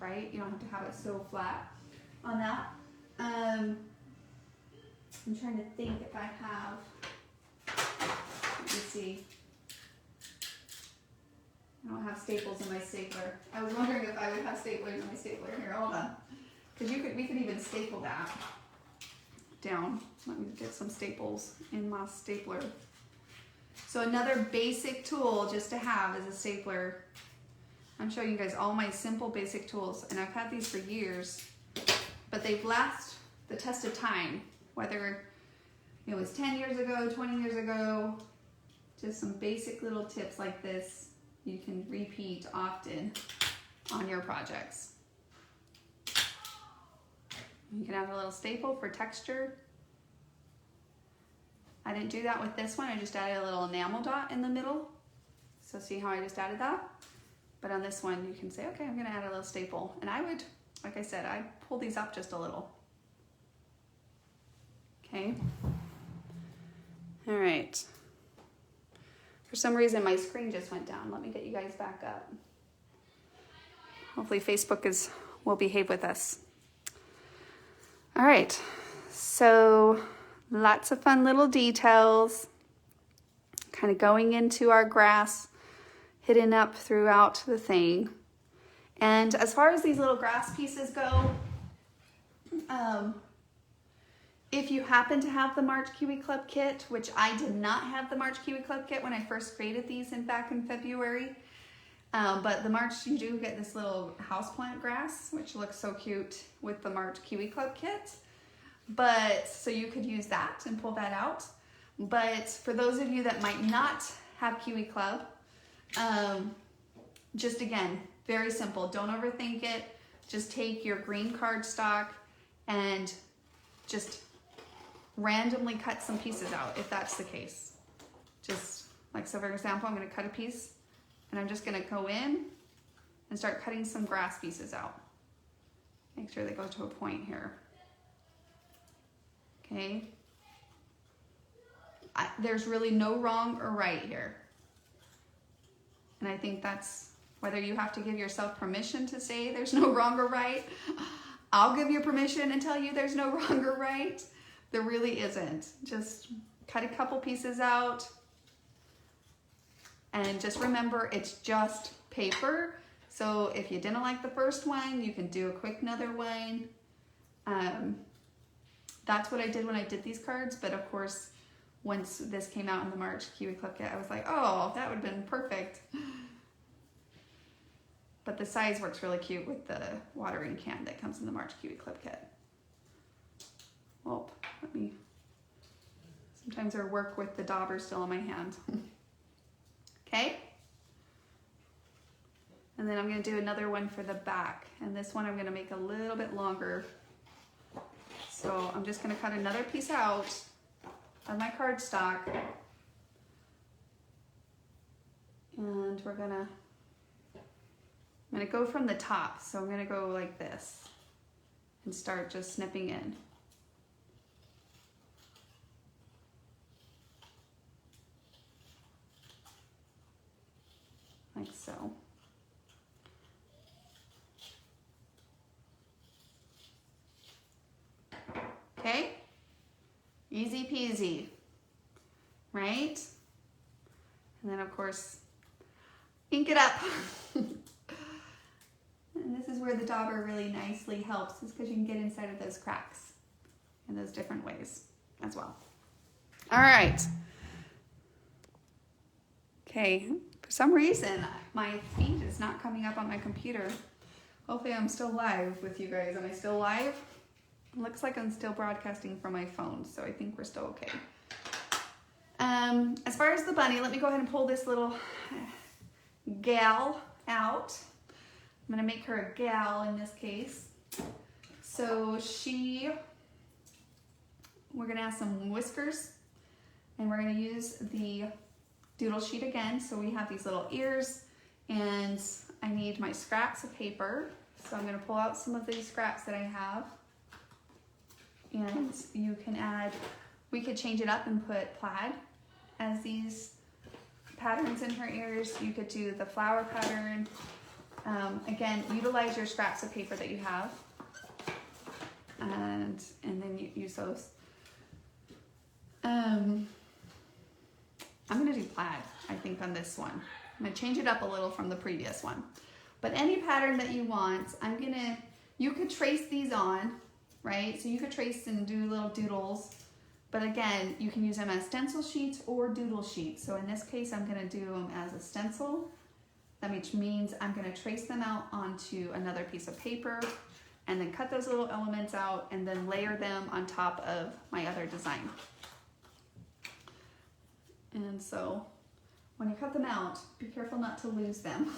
right? You don't have to have it so flat on that. I'm trying to think if I have, let me see. I don't have staples in my stapler. I was wondering if I would have staplers in my stapler. Here, hold on. Because we could even staple that down. Let me get some staples in my stapler. So another basic tool just to have is a stapler. I'm showing you guys all my simple basic tools, and I've had these for years, but they've lasted the test of time, whether it was 10 years ago, 20 years ago. Just some basic little tips like this you can repeat often on your projects. You can add a little staple for texture. I didn't do that with this one. I just added a little enamel dot in the middle. So see how I just added that? But on this one, you can say, okay, I'm gonna add a little staple. And I would, like I said, I'd pull these up just a little. Okay. All right. For some reason, my screen just went down. Let me get you guys back up. Hopefully Facebook will behave with us. All right, so lots of fun little details, kind of going into our grass, hidden up throughout the thing. And as far as these little grass pieces go, if you happen to have the March Kiwi Club kit, which I did not have the March Kiwi Club kit when I first created these back in February, but the March, you do get this little houseplant grass, which looks so cute with the March Kiwi Club kit. But, so you could use that and pull that out. But for those of you that might not have Kiwi Club, just again, very simple. Don't overthink it. Just take your green cardstock and just randomly cut some pieces out if that's the case. Just like, so for example, I'm going to cut a piece and I'm just going to go in and start cutting some grass pieces out. Make sure they go to a point here. Okay. There's really no wrong or right here. And I think that's, whether you have to give yourself permission to say there's no wrong or right, I'll give you permission and tell you there's no wrong or right. There really isn't. Just cut a couple pieces out. And just remember, it's just paper. So if you didn't like the first one, you can do a quick another one. That's what I did when I did these cards. But of course, once this came out in the March Kiwi Club kit, I was like, oh, that would have been perfect. But the size works really cute with the watering can that comes in the March Kiwi Club kit. Well, sometimes I work with the dauber still in my hand. Okay. And then I'm going to do another one for the back. And this one I'm going to make a little bit longer. So I'm just going to cut another piece out of my cardstock. And I'm going to go from the top. So I'm going to go like this and start just snipping in. Like so. Okay, easy peasy, right? And then of course, ink it up. And this is where the dauber really nicely helps, is because you can get inside of those cracks in those different ways as well. All right. Okay, for some reason, my feed is not coming up on my computer. Hopefully I'm still live with you guys. Am I still live? It looks like I'm still broadcasting from my phone, so I think we're still okay. As far as the bunny, let me go ahead and pull this little gal out. I'm gonna make her a gal in this case. So we're gonna have some whiskers, and we're gonna use the doodle sheet again. So we have these little ears, and I need my scraps of paper. So I'm gonna pull out some of these scraps that I have. And you can add, we could change it up and put plaid as these patterns in her ears. You could do the flower pattern. Again, utilize your scraps of paper that you have, and then you use those. I'm gonna do plaid, I think, on this one. I'm gonna change it up a little from the previous one. But any pattern that you want, you could trace these on, right? So you could trace and do little doodles, but again, you can use them as stencil sheets or doodle sheets. So in this case, I'm gonna do them as a stencil. That which means I'm gonna trace them out onto another piece of paper and then cut those little elements out and then layer them on top of my other design. And so when you cut them out, be careful not to lose them.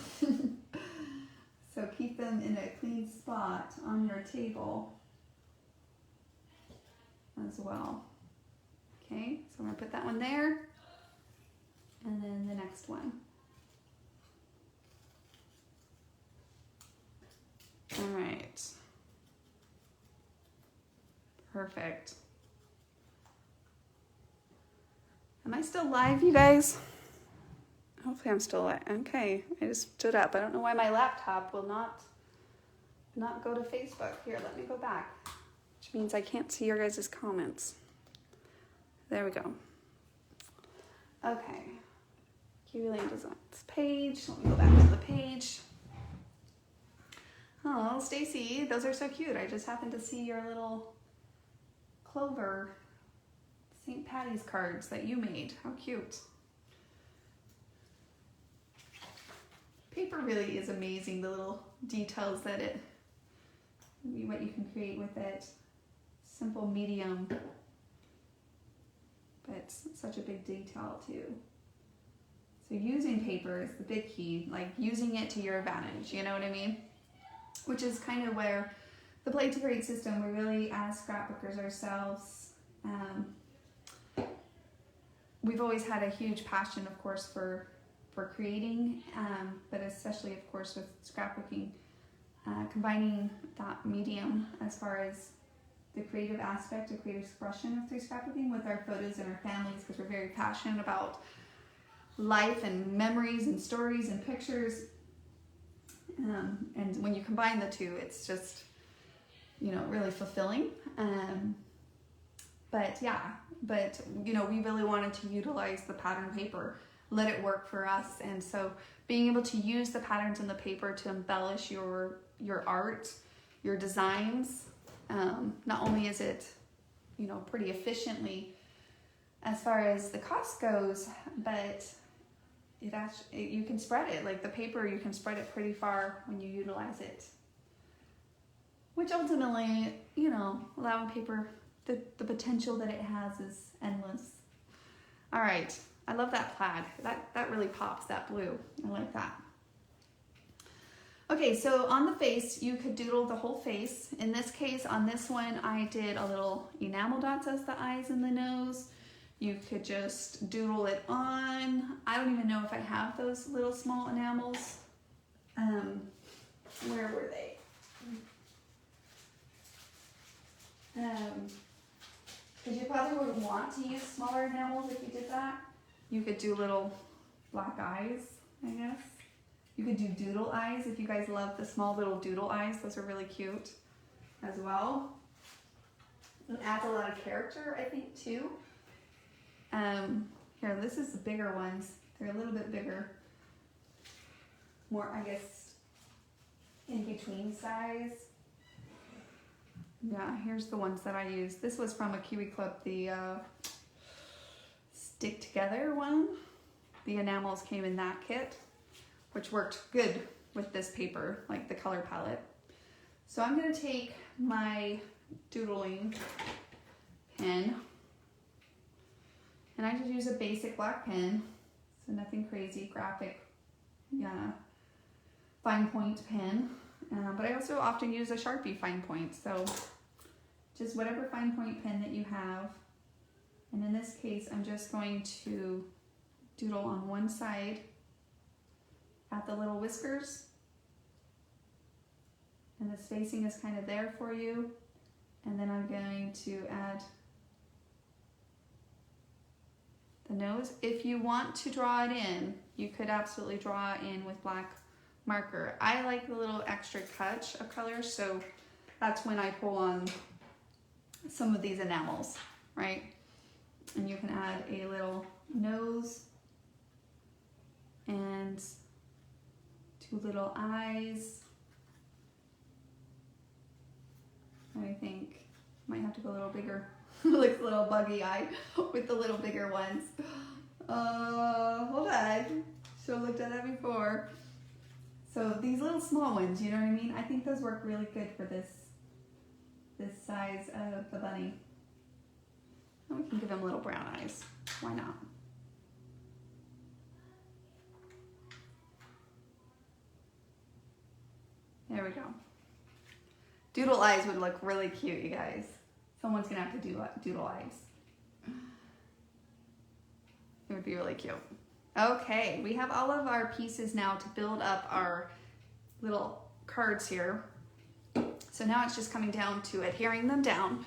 So keep them in a clean spot on your table as well. Okay, so I'm gonna put that one there, and then the next one. All right, perfect. Am I still live, you guys? Hopefully I'm still live. Okay, I just stood up. I don't know why my laptop will not go to Facebook. Here, let me go back, which means I can't see your guys' comments. There we go. Okay, Kiwi Lane Designs page. Let me go back to the page. Oh, Stacy, those are so cute. I just happened to see your little Clover St. Patty's cards that you made. How cute. Paper really is amazing, the little details that what you can create with it. Simple medium, but it's such a big detail too. So using paper is the big key, like using it to your advantage, you know what I mean? Which is kind of where the Play to Create system, we really, as scrapbookers ourselves, we've always had a huge passion, of course, for creating, but especially, of course, with scrapbooking, combining that medium as far as the creative aspect, the creative expression through scrapbooking with our photos and our families, because we're very passionate about life and memories and stories and pictures. And when you combine the two, it's just, really fulfilling. But we really wanted to utilize the pattern paper, let it work for us. And so being able to use the patterns in the paper to embellish your art, your designs, not only is it, pretty efficiently as far as the cost goes, but it actually, you can spread it, like the paper, you can spread it pretty far when you utilize it. Which ultimately, allowing paper, the potential that it has is endless. All right, I love that plaid. That really pops, that blue. I like that. Okay, so on the face, you could doodle the whole face. In this case, on this one, I did a little enamel dots as the eyes and the nose. You could just doodle it on. I don't even know if I have those little small enamels. Where were they? Because you probably would want to use smaller enamels if you did that. You could do little black eyes, I guess. You could do doodle eyes if you guys love the small little doodle eyes. Those are really cute as well. It adds a lot of character, I think, too. Here, this is the bigger ones. They're a little bit bigger. More, I guess, in between size. Yeah, here's the ones that I use. This was from a Kiwi Club, the stick together one. The enamels came in that kit, which worked good with this paper, like the color palette. So I'm gonna take my doodling pen, and I just use a basic black pen, so nothing crazy, graphic, fine point pen. But I also often use a Sharpie fine point, so just whatever fine point pen that you have. And in this case, I'm just going to doodle on one side at the little whiskers. And the spacing is kind of there for you. And then I'm going to add the nose. If you want to draw it in, you could absolutely draw it in with black marker. I like the little extra touch of color, so that's when I pull on some of these enamels, right? And you can add a little nose and 2 little eyes. I think might have to go a little bigger, like a little buggy eye with the little bigger ones. Hold on, should have looked at that before. So these little small ones, you know what I mean? I think those work really good for this size of the bunny. And we can give him little brown eyes. Why not? There we go. Doodle eyes would look really cute, you guys. Someone's gonna have to do doodle eyes. It would be really cute. Okay, we have all of our pieces now to build up our little cards here. So now it's just coming down to adhering them down,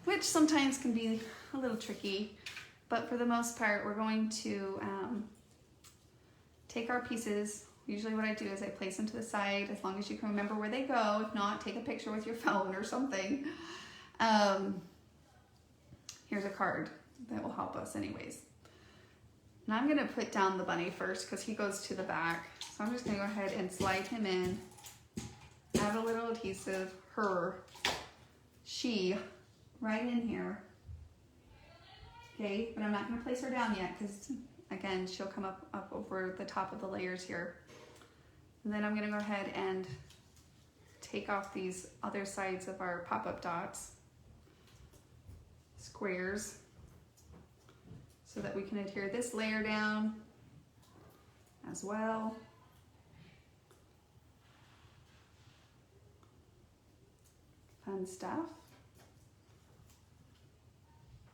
which sometimes can be a little tricky, but for the most part, we're going to take our pieces. Usually what I do is I place them to the side, as long as you can remember where they go. If not, take a picture with your phone or something. Here's a card that will help us anyways. And I'm gonna put down the bunny first because he goes to the back. So I'm just gonna go ahead and slide him in, add a little adhesive, she, right in here. Okay, but I'm not gonna place her down yet because again, she'll come up over the top of the layers here. And then I'm gonna go ahead and take off these other sides of our pop-up dots, squares, so that we can adhere this layer down as well. Fun stuff.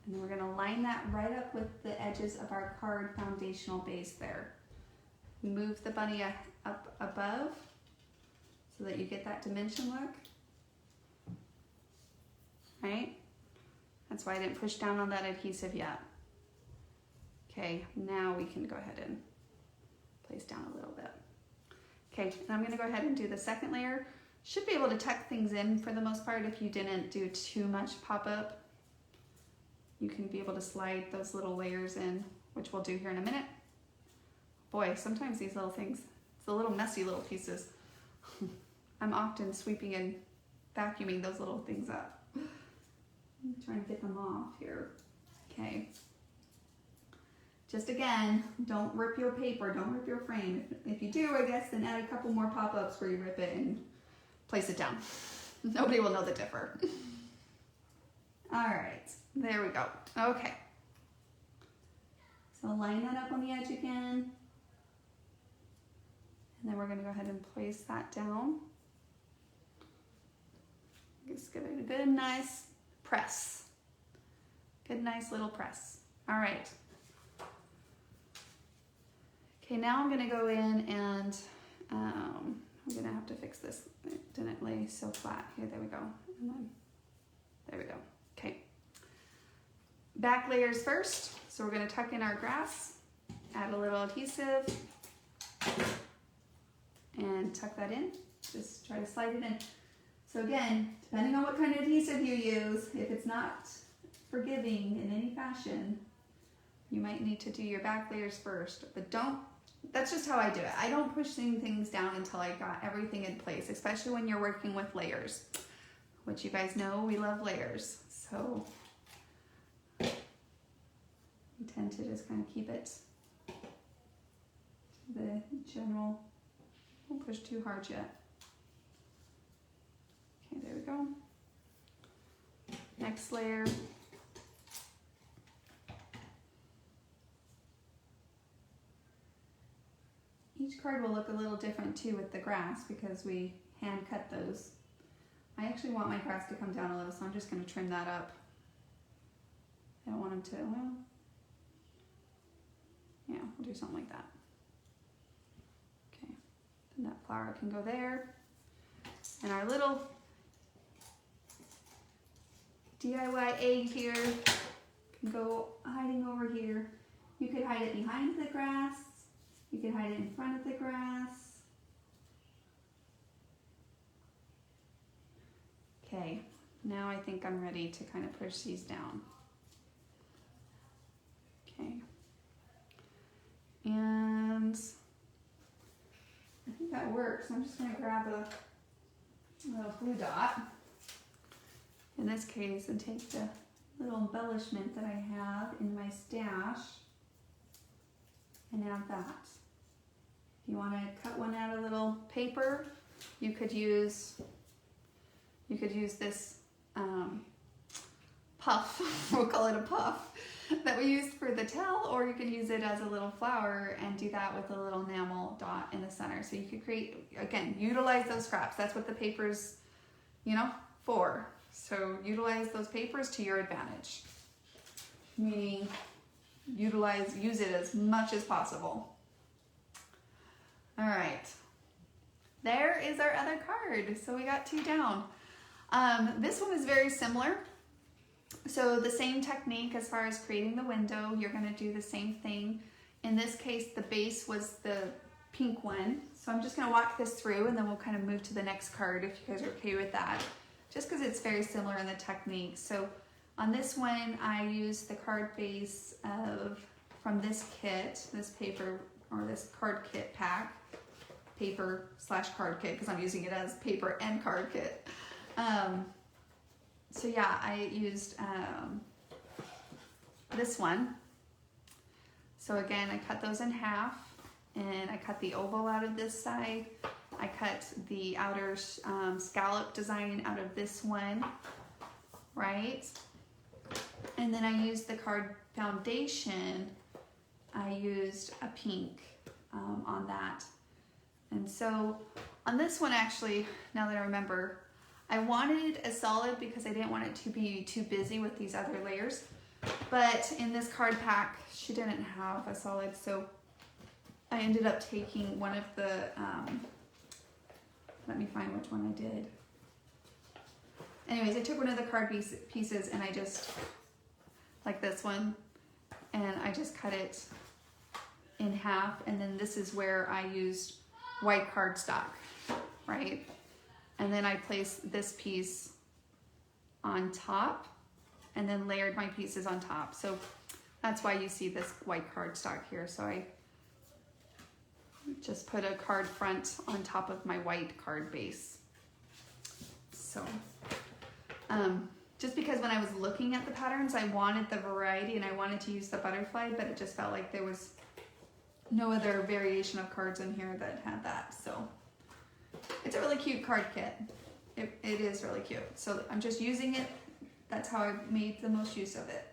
And then we're gonna line that right up with the edges of our card foundational base there. Move the bunny up above so that you get that dimension look. Right? That's why I didn't push down on that adhesive yet. Okay, now we can go ahead and place down a little bit. Okay, and I'm gonna go ahead and do the second layer. Should be able to tuck things in for the most part if you didn't do too much pop-up. You can be able to slide those little layers in, which we'll do here in a minute. Boy, sometimes these little things, it's the little messy little pieces. I'm often sweeping and vacuuming those little things up. I'm trying to get them off here. Okay. Just again, don't rip your paper, don't rip your frame. If you do, I guess, then add a couple more pop-ups where you rip it and place it down. Nobody will know the difference. All right, there we go. Okay. So line that up on the edge again. And then we're gonna go ahead and place that down. Just give it a good, nice press. Good, nice little press. All right. Okay, now I'm gonna go in and I'm gonna have to fix this. It didn't lay so flat. Here, there we go. And then, there we go. Okay. Back layers first. So we're gonna tuck in our grass, add a little adhesive, and tuck that in. Just try to slide it in. So again, depending on what kind of adhesive you use, if it's not forgiving in any fashion, you might need to do your back layers first, but don't, that's just how I do it. I don't push things down until I got everything in place, especially when you're working with layers, which you guys know we love layers. So we tend to just kind of keep it to the general, don't push too hard yet. Okay, there we go. Next layer. Each card will look a little different too with the grass because we hand cut those. I actually want my grass to come down a little, so I'm just going to trim that up. I don't want them to, well, yeah, we'll do something like that. Okay, then that flower can go there. And our little DIY egg here can go hiding over here. You could hide it behind the grass. You could hide it in front of the grass. Okay, now I think I'm ready to kind of push these down. Okay. And I think that works. I'm just going to grab a little glue dot in this case and take the little embellishment that I have in my stash and add that. If you want to cut one out of little paper, you could use this puff, we'll call it a puff, that we used for the tail, or you could use it as a little flower and do that with a little enamel dot in the center. So you could create, again, utilize those scraps. That's what the paper's, you know, for. So utilize those papers to your advantage. Meaning, use it as much as possible. All right. There is our other card. So we got 2 down. This one is very similar. So the same technique as far as creating the window, you're going to do the same thing. In this case, the base was the pink one. So I'm just going to walk this through and then we'll kind of move to the next card if you guys are okay with that. Just because it's very similar in the technique. So on this one, I used the card base from this kit, this paper, or this card kit pack. Paper/card kit, because I'm using it as paper and card kit. So yeah, I used this one. So again, I cut those in half and I cut the oval out of this side. I cut the outer scallop design out of this one, right? And then I used the card foundation. I used a pink on that. And so on this one, actually, now that I remember, I wanted a solid because I didn't want it to be too busy with these other layers. But in this card pack, she didn't have a solid, so I ended up taking one of the, let me find which one I did. Anyways, I took one of the card pieces and I just, like this one, and I just cut it in half, and then this is where I used white cardstock, right? And then I placed this piece on top and then layered my pieces on top. So that's why you see this white cardstock here. So I just put a card front on top of my white card base. So just because when I was looking at the patterns, I wanted the variety and I wanted to use the butterfly, but it just felt like there was no other variation of cards in here that had that. So it's a really cute card kit. It is really cute. So I'm just using it. That's how I made the most use of it.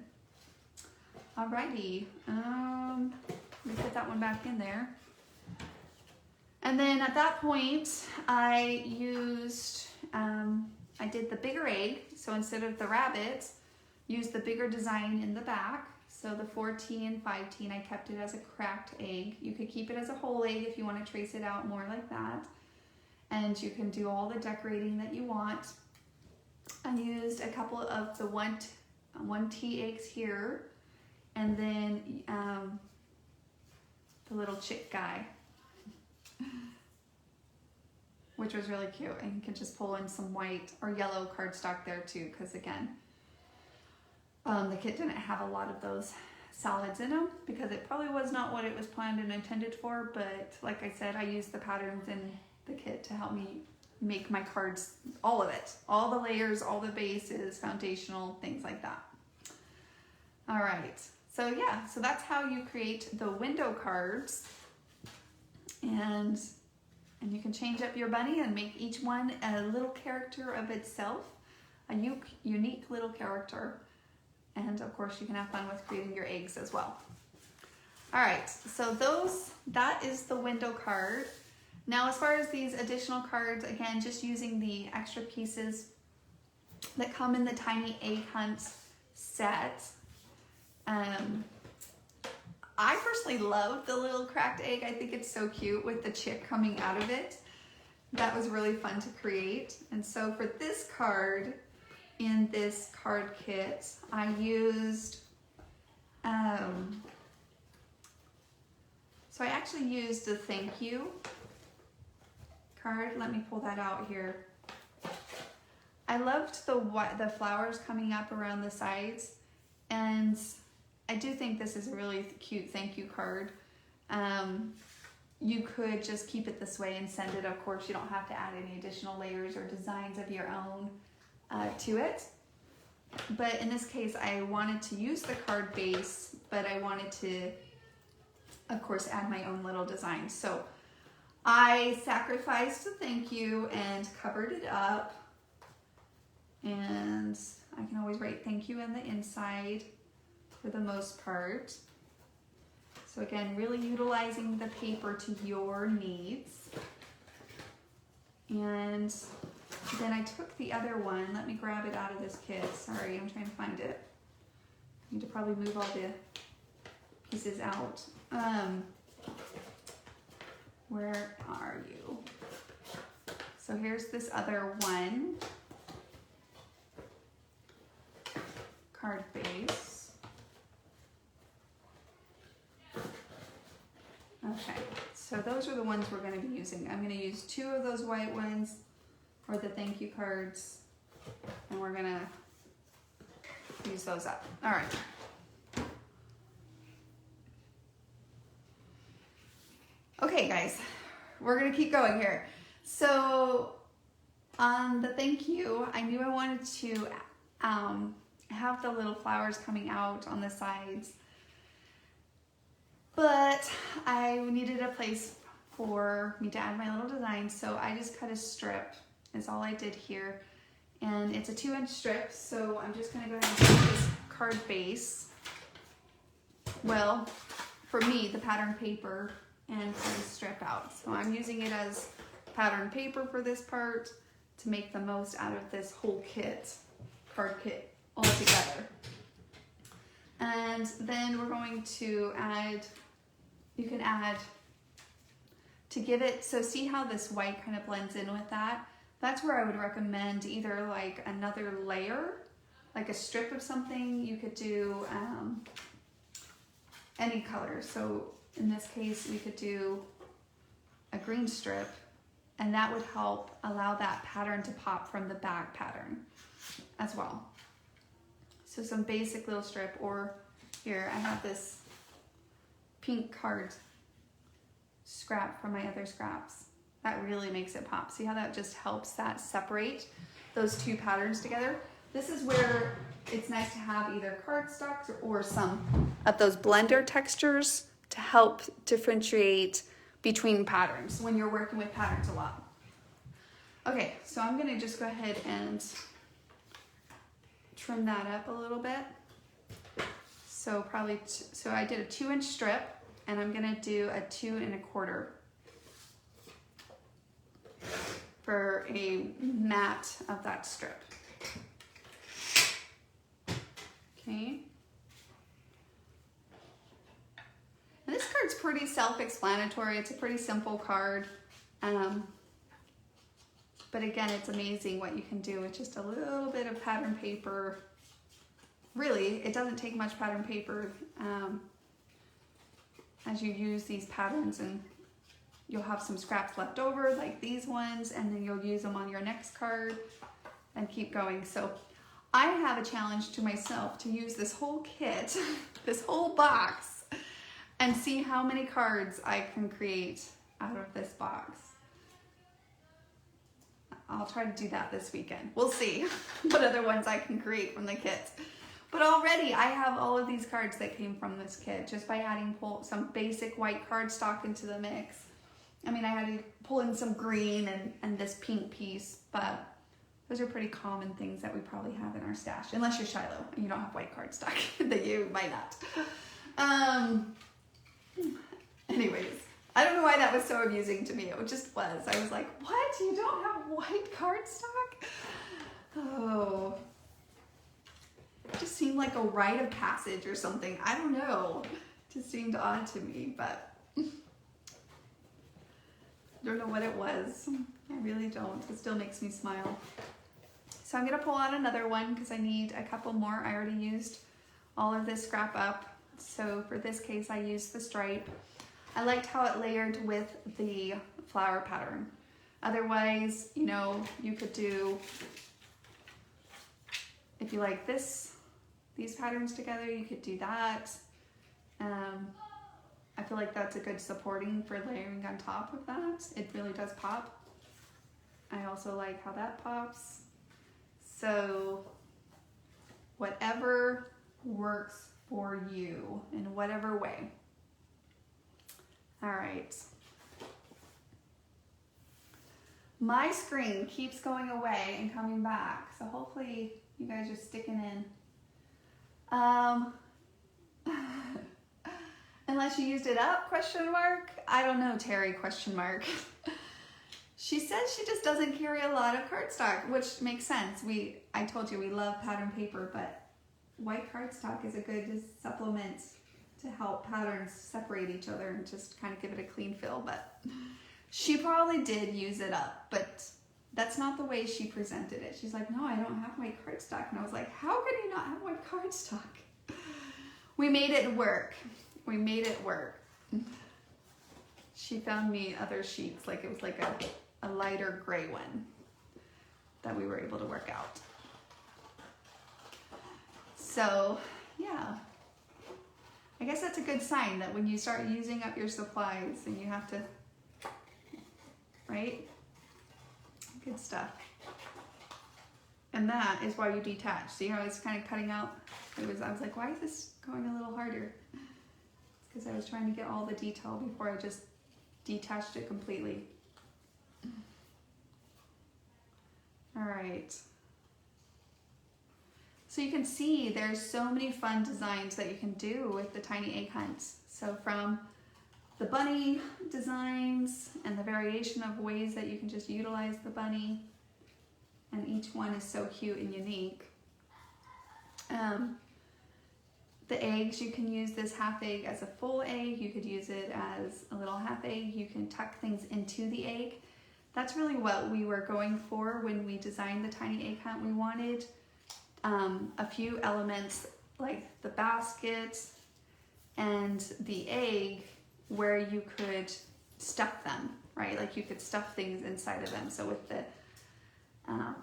Alrighty. Let me put that one back in there. And then at that point, I used, I did the bigger egg. So instead of the rabbit, used the bigger design in the back. So the 4T and 5T, and I kept it as a cracked egg. You could keep it as a whole egg if you want to trace it out more like that. And you can do all the decorating that you want. I used a couple of the 1T eggs here, and then the little chick guy, which was really cute. And you can just pull in some white or yellow cardstock there too, because again, the kit didn't have a lot of those solids in them because it probably was not what it was planned and intended for. But like I said, I used the patterns in the kit to help me make my cards, all of it, all the layers, all the bases, foundational, things like that. All right, so yeah, so that's how you create the window cards. And you can change up your bunny and make each one a little character of itself, a unique little character. And of course you can have fun with creating your eggs as well. All right, so that is the window card. Now, as far as these additional cards, again, just using the extra pieces that come in the Tiny Egg Hunt set. I personally love the little cracked egg. I think it's so cute with the chick coming out of it. That was really fun to create. And so for this card, in this card kit, I used, so I actually used the thank you card. Let me pull that out here. I loved the flowers coming up around the sides, and I do think this is a really cute thank you card. You could just keep it this way and send it. Of course, you don't have to add any additional layers or designs of your own to it. But in this case, I wanted to use the card base, but I wanted to, of course, add my own little design. So I sacrificed a thank you and covered it up. And I can always write thank you in the inside for the most part. So again, really utilizing the paper to your needs. And then I took the other one. Let me grab it out of this kit. Sorry, I'm trying to find it. I need to probably move all the pieces out. Where are you? So here's this other one. Card base. Okay, so those are the ones we're going to be using. I'm going to use 2 of those white ones, or the thank you cards, and we're going to use those up. All right. Okay, guys, we're going to keep going here. So on the thank you, I knew I wanted to have the little flowers coming out on the sides, but I needed a place for me to add my little design, so I just cut a strip is all I did here, and it's a 2-inch strip. So I'm just going to go ahead and take this card base, well, for me, the pattern paper, and cut a strip out. So I'm using it as pattern paper for this part to make the most out of this whole kit, card kit, all together. And then we're going to add, you can add, to give it, so see how this white kind of blends in with that? That's where I would recommend either like another layer, like a strip of something. You could do any color. So in this case, we could do a green strip, and that would help allow that pattern to pop from the back pattern as well. So some basic little strip, or here I have this pink card scrap from my other scraps. That really makes it pop. See how that just helps that separate those 2 patterns together? This is where it's nice to have either cardstock or some of those blender textures to help differentiate between patterns when you're working with patterns a lot. Okay, so I'm gonna just go ahead and trim that up a little bit. So probably, so I did a 2-inch strip, and I'm gonna do a 2 1/4 for a mat of that strip. Okay. And this card's pretty self-explanatory. It's a pretty simple card. But again, it's amazing what you can do with just a little bit of pattern paper. Really, it doesn't take much pattern paper as you use these patterns, and you'll have some scraps left over like these ones, and then you'll use them on your next card and keep going. So I have a challenge to myself to use this whole kit, this whole box, and see how many cards I can create out of this box. I'll try to do that this weekend. We'll see what other ones I can create from the kit. But already I have all of these cards that came from this kit just by adding some basic white cardstock into the mix. I mean, I had to pull in some green and this pink piece, but those are pretty common things that we probably have in our stash, unless you're Shiloh and you don't have white cardstock, that you might not. Anyways, I don't know why that was so amusing to me. It just was. I was like, what? You don't have white cardstock? Oh. It just seemed like a rite of passage or something. I don't know. It just seemed odd to me, but I don't know what it was. I really don't. It still makes me smile. So I'm gonna pull out another one because I need a couple more. I already used all of this scrap up. So for this case, I used the stripe. I liked how it layered with the flower pattern. Otherwise, you know, you could do if you like these patterns together, you could do that. I feel like that's a good supporting for layering on top of that. It really does pop. I also like how that pops. So whatever works for you in whatever way. All right. My screen keeps going away and coming back, so hopefully you guys are sticking in. Unless you used it up, question mark? I don't know, Terry, question mark. She says she just doesn't carry a lot of cardstock, which makes sense. I told you we love pattern paper, but white cardstock is a good supplement to help patterns separate each other and just kind of give it a clean feel. But she probably did use it up, but that's not the way she presented it. She's like, no, I don't have white cardstock. And I was like, how could you not have white cardstock? We made it work. We made it work. She found me other sheets, like it was like a lighter gray one that we were able to work out. So yeah, I guess that's a good sign that when you start using up your supplies and you have to, right? Good stuff. And that is why you detach. See how it's kind of cutting out? I was like, why is this going a little harder? It's because I was trying to get all the detail before I just detached it completely. All right. So you can see there's so many fun designs that you can do with the tiny egg hunts. So from the bunny designs and the variation of ways that you can just utilize the bunny, and each one is so cute and unique. The eggs, you can use this half egg as a full egg. You could use it as a little half egg. You can tuck things into the egg. That's really what we were going for when we designed the tiny egg hunt. We wanted a few elements like the basket and the egg where you could stuff them, right? Like you could stuff things inside of them. So with the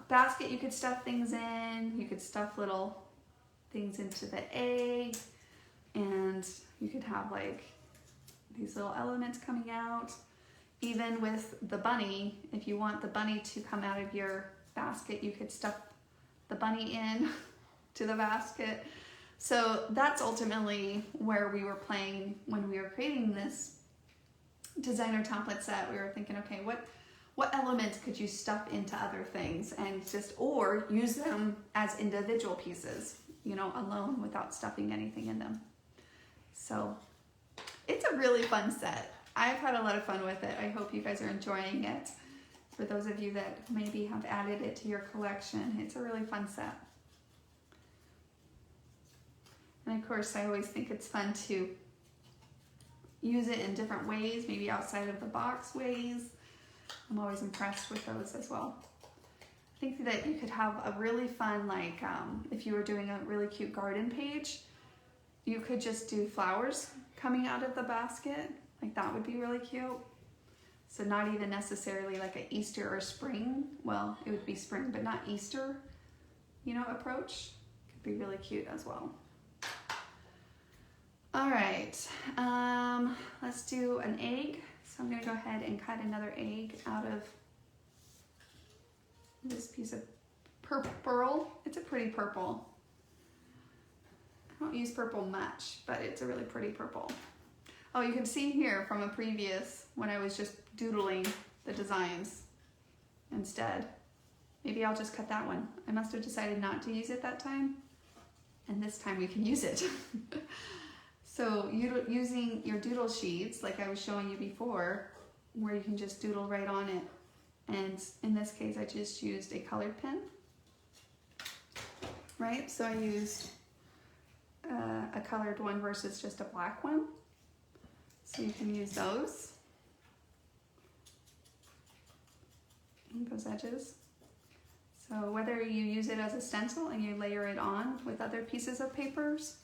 basket, you could stuff things in. You could stuff little things into the egg, and you could have like these little elements coming out. Even with the bunny, if you want the bunny to come out of your basket, you could stuff the bunny in to the basket. So that's ultimately where we were playing when we were creating this designer template set. We were thinking, okay, what elements could you stuff into other things, and just, or use them as individual pieces, you know, alone without stuffing anything in them. So it's a really fun set. I've had a lot of fun with it. I hope you guys are enjoying it. For those of you that maybe have added it to your collection, it's a really fun set. And of course, I always think it's fun to use it in different ways, maybe outside of the box ways. I'm always impressed with those as well. I think that you could have a really fun, like if you were doing a really cute garden page, you could just do flowers coming out of the basket. Like that would be really cute. So not even necessarily like an Easter or spring. Well, it would be spring, but not Easter, you know, approach. Could be really cute as well. All right, let's do an egg. So I'm gonna go ahead and cut another egg out of this piece of purple. It's a pretty purple. I don't use purple much, but it's a really pretty purple. Oh, you can see here from a previous, when I was just doodling the designs instead. Maybe I'll just cut that one. I must have decided not to use it that time, and this time we can use it. So using your doodle sheets, like I was showing you before, where you can just doodle right on it. And in this case, I just used a colored pen, right? So I used a colored one versus just a black one. So you can use those edges. So whether you use it as a stencil and you layer it on with other pieces of papers,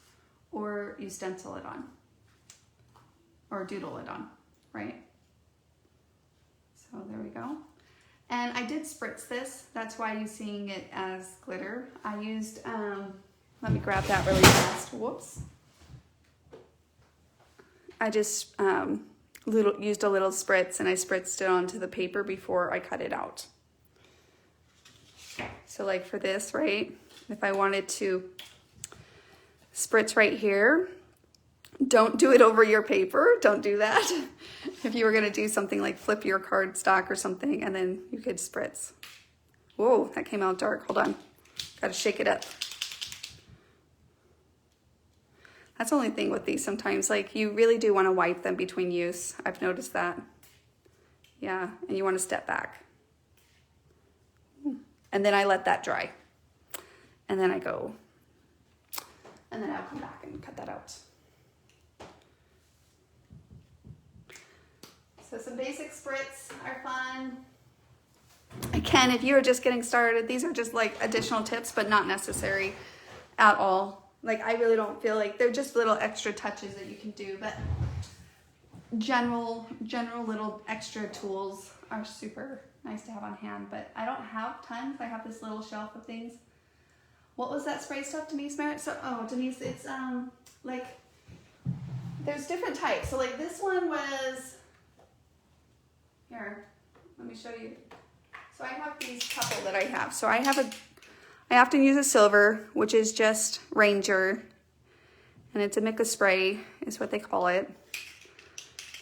or you stencil it on, or doodle it on, right? So there we go. And I did spritz this. That's why you're seeing it as glitter. I used, let me grab that really fast. Whoops. I just used a little spritz, and I spritzed it onto the paper before I cut it out. So like for this, right? If I wanted to spritz right here, don't do it over your paper. Don't do that. If you were gonna do something like flip your cardstock or something, and then you could spritz. Whoa, that came out dark. Hold on. Gotta shake it up. That's the only thing with these sometimes. Like, you really do want to wipe them between use. I've noticed that. Yeah, and you want to step back. And then I let that dry. And then I go. And then I'll come back and cut that out. So some basic spritz are fun. Again, if you're just getting started, these are just like additional tips, but not necessary at all. Like, I really don't feel like they're just little extra touches that you can do, but general little extra tools are super nice to have on hand. But I don't have tons. I have this little shelf of things. What was that spray stuff, Denise Merritt? So, oh, Denise, it's like, there's different types. So like this one was, here, let me show you. So I have these couple that I have. So I often use a silver, which is just Ranger, and it's a mica spray is what they call it.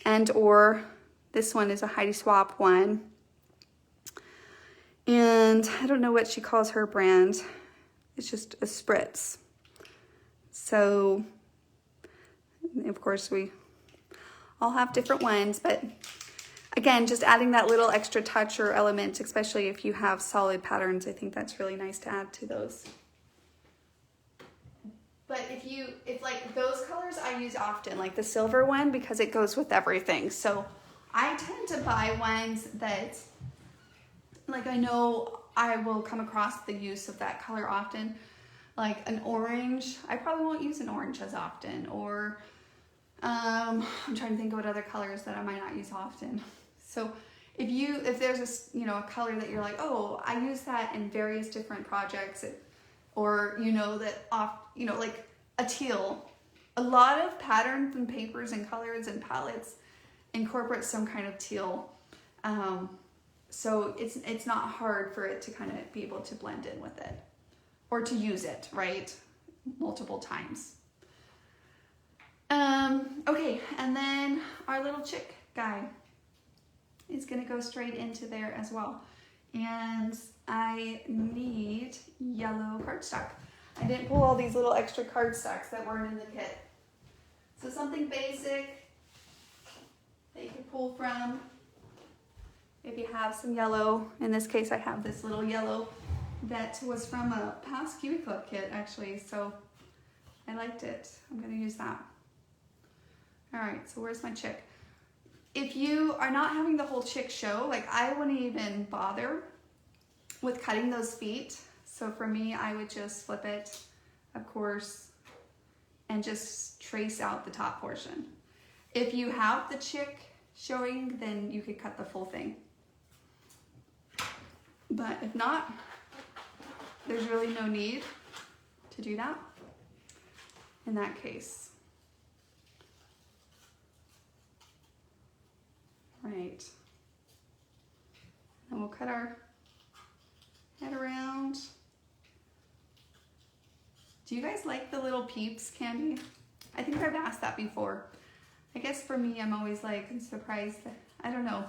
And or this one is a Heidi Swapp one. And I don't know what she calls her brand. It's just a spritz. So, of course, we all have different ones, but again, just adding that little extra touch or element, especially if you have solid patterns, I think that's really nice to add to those. But if like those colors I use often, like the silver one, because it goes with everything. So I tend to buy ones that, like, I know I will come across the use of that color often. Like an orange, I probably won't use an orange as often. Or I'm trying to think of what other colors that I might not use often. So if there's a color that you're like, oh, I use that in various different projects, or like a teal. A lot of patterns and papers and colors and palettes incorporate some kind of teal. So it's not hard for it to kind of be able to blend in with it or to use it, right? Multiple times. Okay, and then our little chick guy is gonna go straight into there as well. And I need yellow cardstock. I didn't pull all these little extra cardstocks that weren't in the kit. So something basic that you can pull from. If you have some yellow, in this case I have this little yellow that was from a past Kiwi Club kit actually, so I liked it. I'm gonna use that. All right, so where's my chick? If you are not having the whole chick show, like I wouldn't even bother with cutting those feet. So for me, I would just flip it, of course, and just trace out the top portion. If you have the chick showing, then you could cut the full thing. But if not, there's really no need to do that in that case. Right. And we'll cut our head around. Do you guys like the little peeps candy? I think I've asked that before. I guess for me, I'm always like surprised that, I don't know.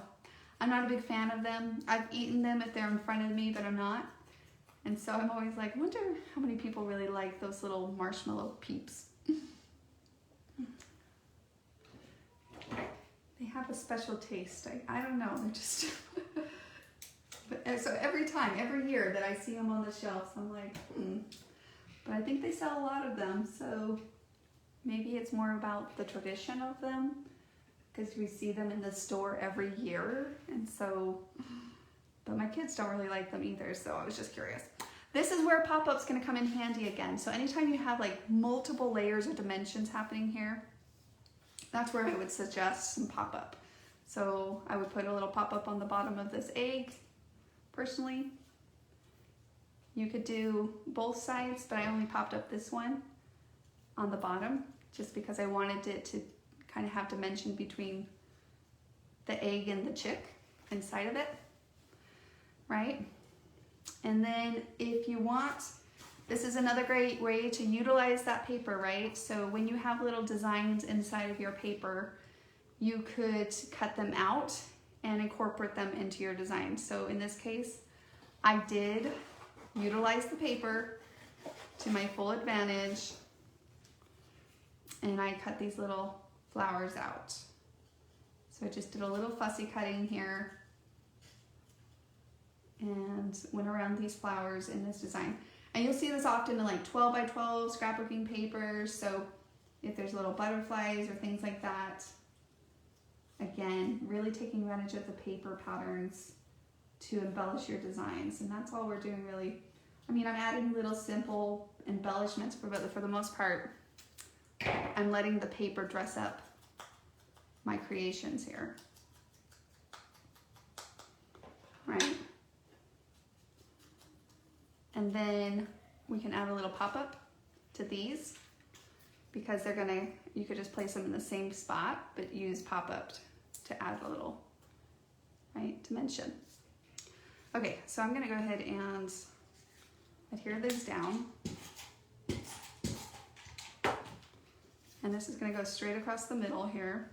I'm not a big fan of them. I've eaten them if they're in front of me, but I'm not. And so I'm always like, I wonder how many people really like those little marshmallow peeps. They have a special taste. I don't know, they're just... But, so every year that I see them on the shelves, I'm like, But I think they sell a lot of them, so maybe it's more about the tradition of them, because we see them in the store every year, and so, but my kids don't really like them either, so I was just curious. This is where pop-up's gonna come in handy again. So anytime you have like multiple layers or dimensions happening here, that's where I would suggest some pop-up. So I would put a little pop-up on the bottom of this egg, personally. You could do both sides, but I only popped up this one on the bottom just because I wanted it to kind of have dimension between the egg and the chick inside of it, right? And then if you want, this is another great way to utilize that paper, right? So when you have little designs inside of your paper, you could cut them out and incorporate them into your design. So in this case, I did utilize the paper to my full advantage, and I cut these little flowers out. So I just did a little fussy cutting here and went around these flowers in this design. And you'll see this often in like 12 by 12 scrapbooking papers. So if there's little butterflies or things like that, again, really taking advantage of the paper patterns to embellish your designs. And that's all we're doing really. I mean, I'm adding little simple embellishments, but for the most part, I'm letting the paper dress up my creations here. Right. And then we can add a little pop-up to these because they're gonna, you could just place them in the same spot, but use pop-up to add a little, right, dimension. Okay, so I'm gonna go ahead and adhere these down. And this is gonna go straight across the middle here.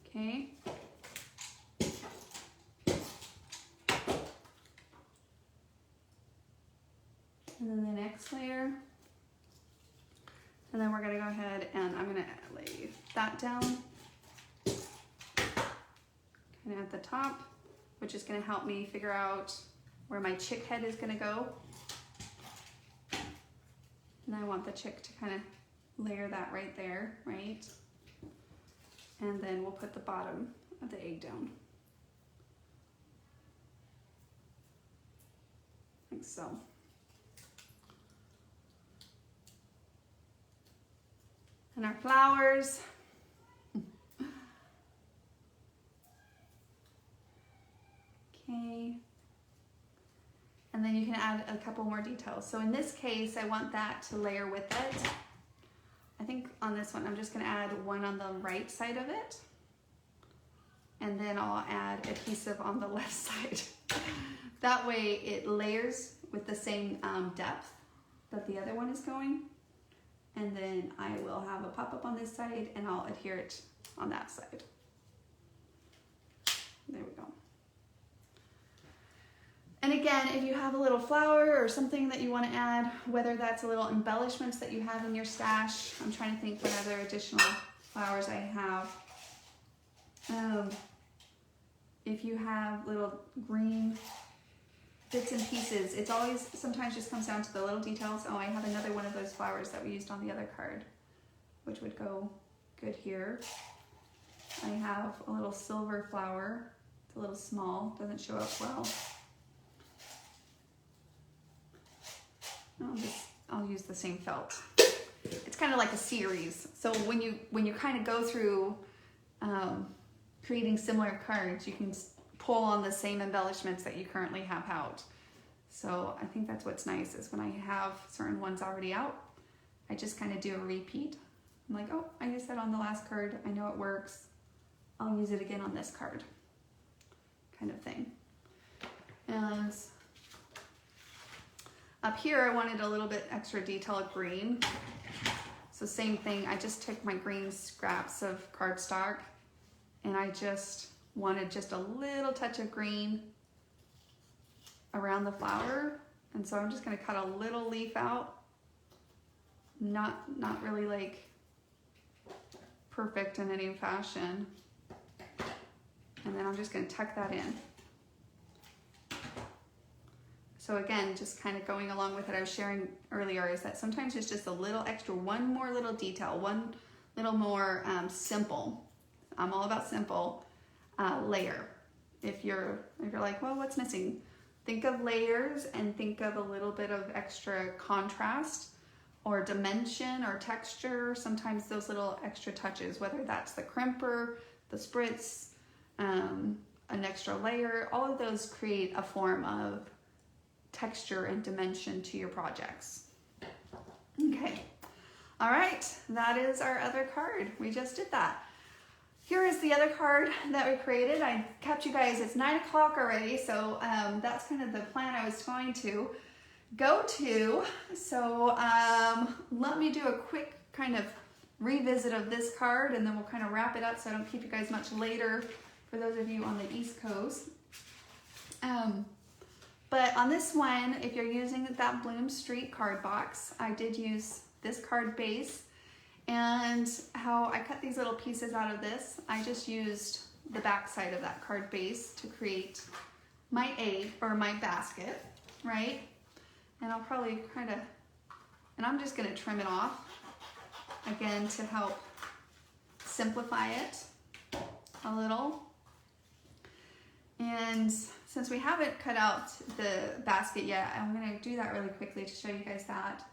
Okay. And then the next layer. And then we're gonna go ahead and I'm gonna lay that down kind of at the top, which is gonna help me figure out where my chick head is gonna go. And I want the chick to kind of layer that right there, right? And then we'll put the bottom of the egg down. Like so. And our flowers. Okay. And then you can add a couple more details. So in this case, I want that to layer with it. I think on this one, I'm just gonna add one on the right side of it. And then I'll add adhesive on the left side. That way it layers with the same depth that the other one is going. And then I will have a pop-up on this side and I'll adhere it on that side. There we go. And again, if you have a little flower or something that you want to add, whether that's a little embellishments that you have in your stash, I'm trying to think what other additional flowers I have. If you have little green bits and pieces, it's always, sometimes just comes down to the little details. Oh, I have another one of those flowers that we used on the other card, which would go good here. I have a little silver flower. It's a little small, doesn't show up well. I'll use the same felt. It's kind of like a series. So when you kind of go through creating similar cards, you can pull on the same embellishments that you currently have out. So I think that's what's nice is when I have certain ones already out, I just kind of do a repeat. I'm like, oh, I used that on the last card. I know it works. I'll use it again on this card, kind of thing. And up here, I wanted a little bit extra detailed green. So same thing, I just took my green scraps of cardstock and I just wanted just a little touch of green around the flower. And so I'm just gonna cut a little leaf out. Not really like perfect in any fashion. And then I'm just gonna tuck that in. So again, just kind of going along with what I was sharing earlier is that sometimes it's just a little extra, one more little detail, one little more simple. I'm all about simple layer. If you're like, well, what's missing? Think of layers and think of a little bit of extra contrast or dimension or texture. Sometimes those little extra touches, whether that's the crimper, the spritz, an extra layer. All of those create a form of texture and dimension to your projects. Okay, all right, that is our other card. We just did that. Here is the other card that we created. I kept you guys, it's 9 o'clock already, so that's kind of the plan I was going to go to. So let me do a quick kind of revisit of this card, and then we'll kind of wrap it up so I don't keep you guys much later for those of you on the East Coast. But on this one, if you're using that Bloom Street card box, I did use this card base, and how I cut these little pieces out of this, I just used the back side of that card base to create my egg or my basket, right? And I'll probably kind of, and I'm just gonna trim it off again to help simplify it a little. And since we haven't cut out the basket yet, I'm gonna do that really quickly to show you guys that.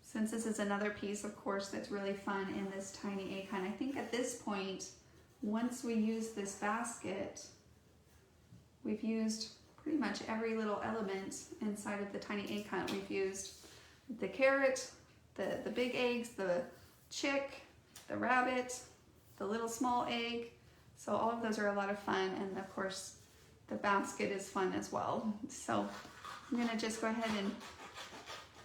Since this is another piece, of course, that's really fun in this tiny egg hunt. I think at this point, once we use this basket, we've used pretty much every little element inside of the tiny egg hunt. We've used the carrot, the big eggs, the chick, the rabbit, the little small egg. So all of those are a lot of fun, and of course the basket is fun as well. So I'm gonna just go ahead and,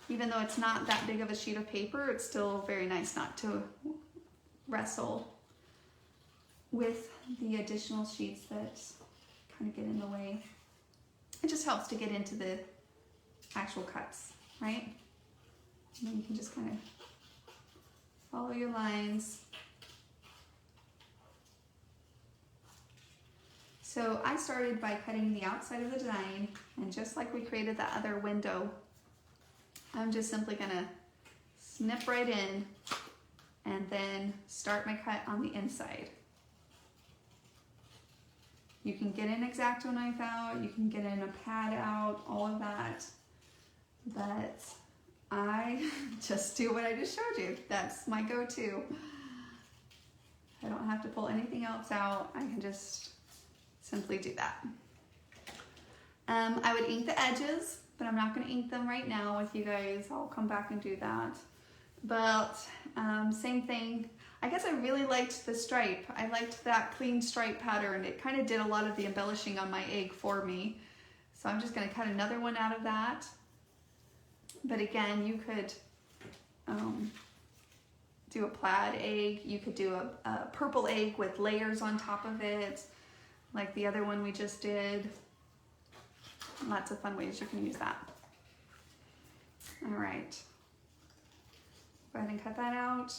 even though it's not that big of a sheet of paper, it's still very nice not to wrestle with the additional sheets that kind of get in the way. It just helps to get into the actual cuts, right? And then you can just kind of follow your lines. So I started by cutting the outside of the design, and just like we created that other window, I'm just simply gonna snip right in and then start my cut on the inside. You can get an X-Acto knife out, you can get in a pad out, all of that, but I just do what I just showed you. That's my go-to. I don't have to pull anything else out. I can just simply do that. I would ink the edges, but I'm not going to ink them right now with you guys. I'll come back and do that. But same thing. I guess I really liked the stripe. I liked that clean stripe pattern. It kind of did a lot of the embellishing on my egg for me. So I'm just going to cut another one out of that. But again, you could do a plaid egg. You could do a purple egg with layers on top of it, like the other one we just did. Lots of fun ways you can use that. All right, go ahead and cut that out.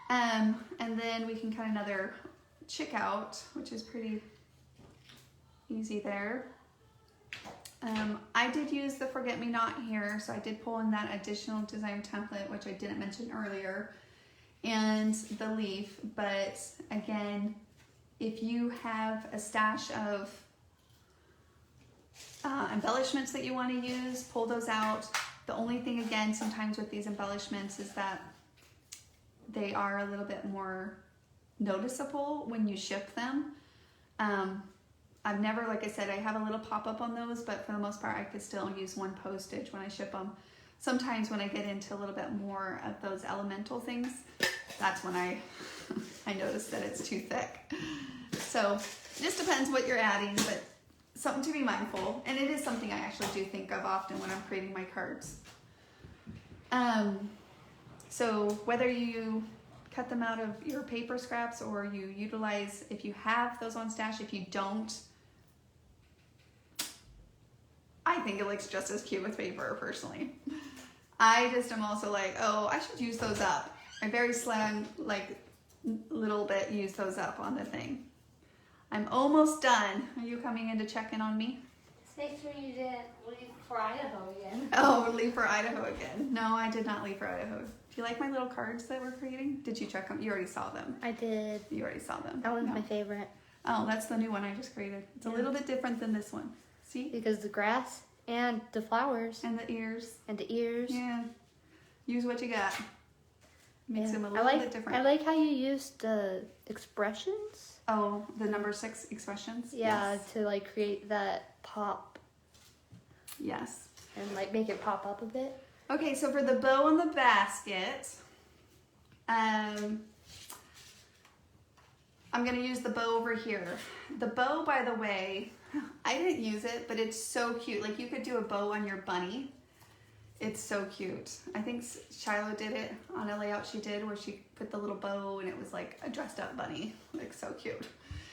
And then we can cut another chick out, which is pretty easy there. I did use the Forget Me Not here, so I did pull in that additional design template, which I didn't mention earlier, and the leaf. But again, if you have a stash of embellishments that you want to use, pull those out. The only thing, again, sometimes with these embellishments is that they are a little bit more noticeable when you ship them. I've never, like I said, I have a little pop-up on those, but for the most part, I could still use one postage when I ship them. Sometimes when I get into a little bit more of those elemental things, that's when I notice that it's too thick. So it just depends what you're adding, but something to be mindful. And it is something I actually do think of often when I'm creating my cards. So whether you cut them out of your paper scraps or you utilize, if you have those on stash, if you don't, I think it looks just as cute with paper, personally. I just am also like, oh, I should use those up. I very slim, like, little bit use those up on the thing. I'm almost done. Are you coming in to check in on me? This makes me you didn't leave for Idaho again. Oh, leave for Idaho again. No, I did not leave for Idaho. Do you like my little cards that we're creating? Did you check them? You already saw them. I did. You already saw them. That one's my favorite. Oh, that's the new one I just created. It's a little bit different than this one. See? Because the grass and the flowers. And the ears. And the ears. Yeah. Use what you got. Makes them a I little bit different. I like how you used the expressions. Oh, the number 6 expressions? Yeah, Yes. to like create that pop Yes. and like make it pop up a bit. Okay, so for the bow on the basket, I'm going to use the bow over here. The bow, by the way, I didn't use it, but it's so cute. Like, you could do a bow on your bunny. It's so cute. I think Shiloh did it on a layout she did where she put the little bow and it was like a dressed up bunny. Like, so cute.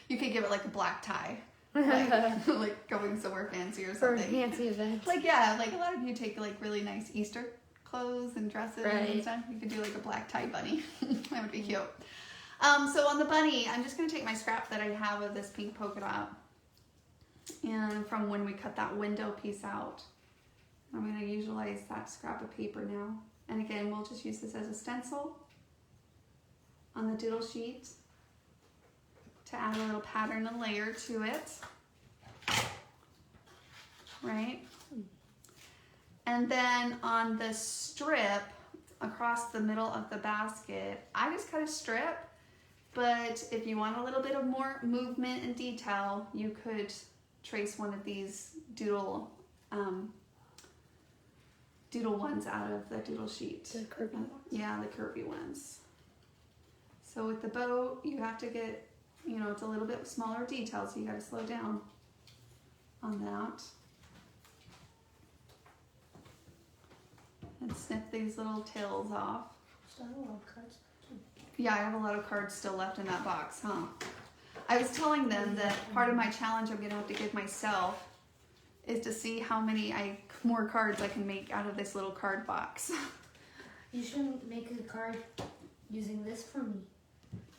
You could give it like a black tie. Like going somewhere fancy or For something. fancy events. Like, yeah, like a lot of you take like really nice Easter clothes and dresses and stuff. You could do like a black tie bunny. That would be cute. So on the bunny, I'm just going to take my scrap that I have of this pink polka dot. And from when we cut that window piece out, I'm going to utilize that scrap of paper now. And again, we'll just use this as a stencil on the doodle sheet to add a little pattern and layer to it. Right? And then on the strip across the middle of the basket, I just cut a strip, but if you want a little bit of more movement and detail, you could trace one of these doodle ones out of the doodle sheet. The curvy ones? Yeah, the curvy ones. So with the bow, you have to get, you know, it's a little bit smaller detail, so you got to slow down on that. And snip these little tails off. So I have a lot of cards. Yeah, I have a lot of cards still left in that box, huh? I was telling them that part of my challenge I'm going to have to give myself is to see how many more cards I can make out of this little card box. You should make a card using this for me.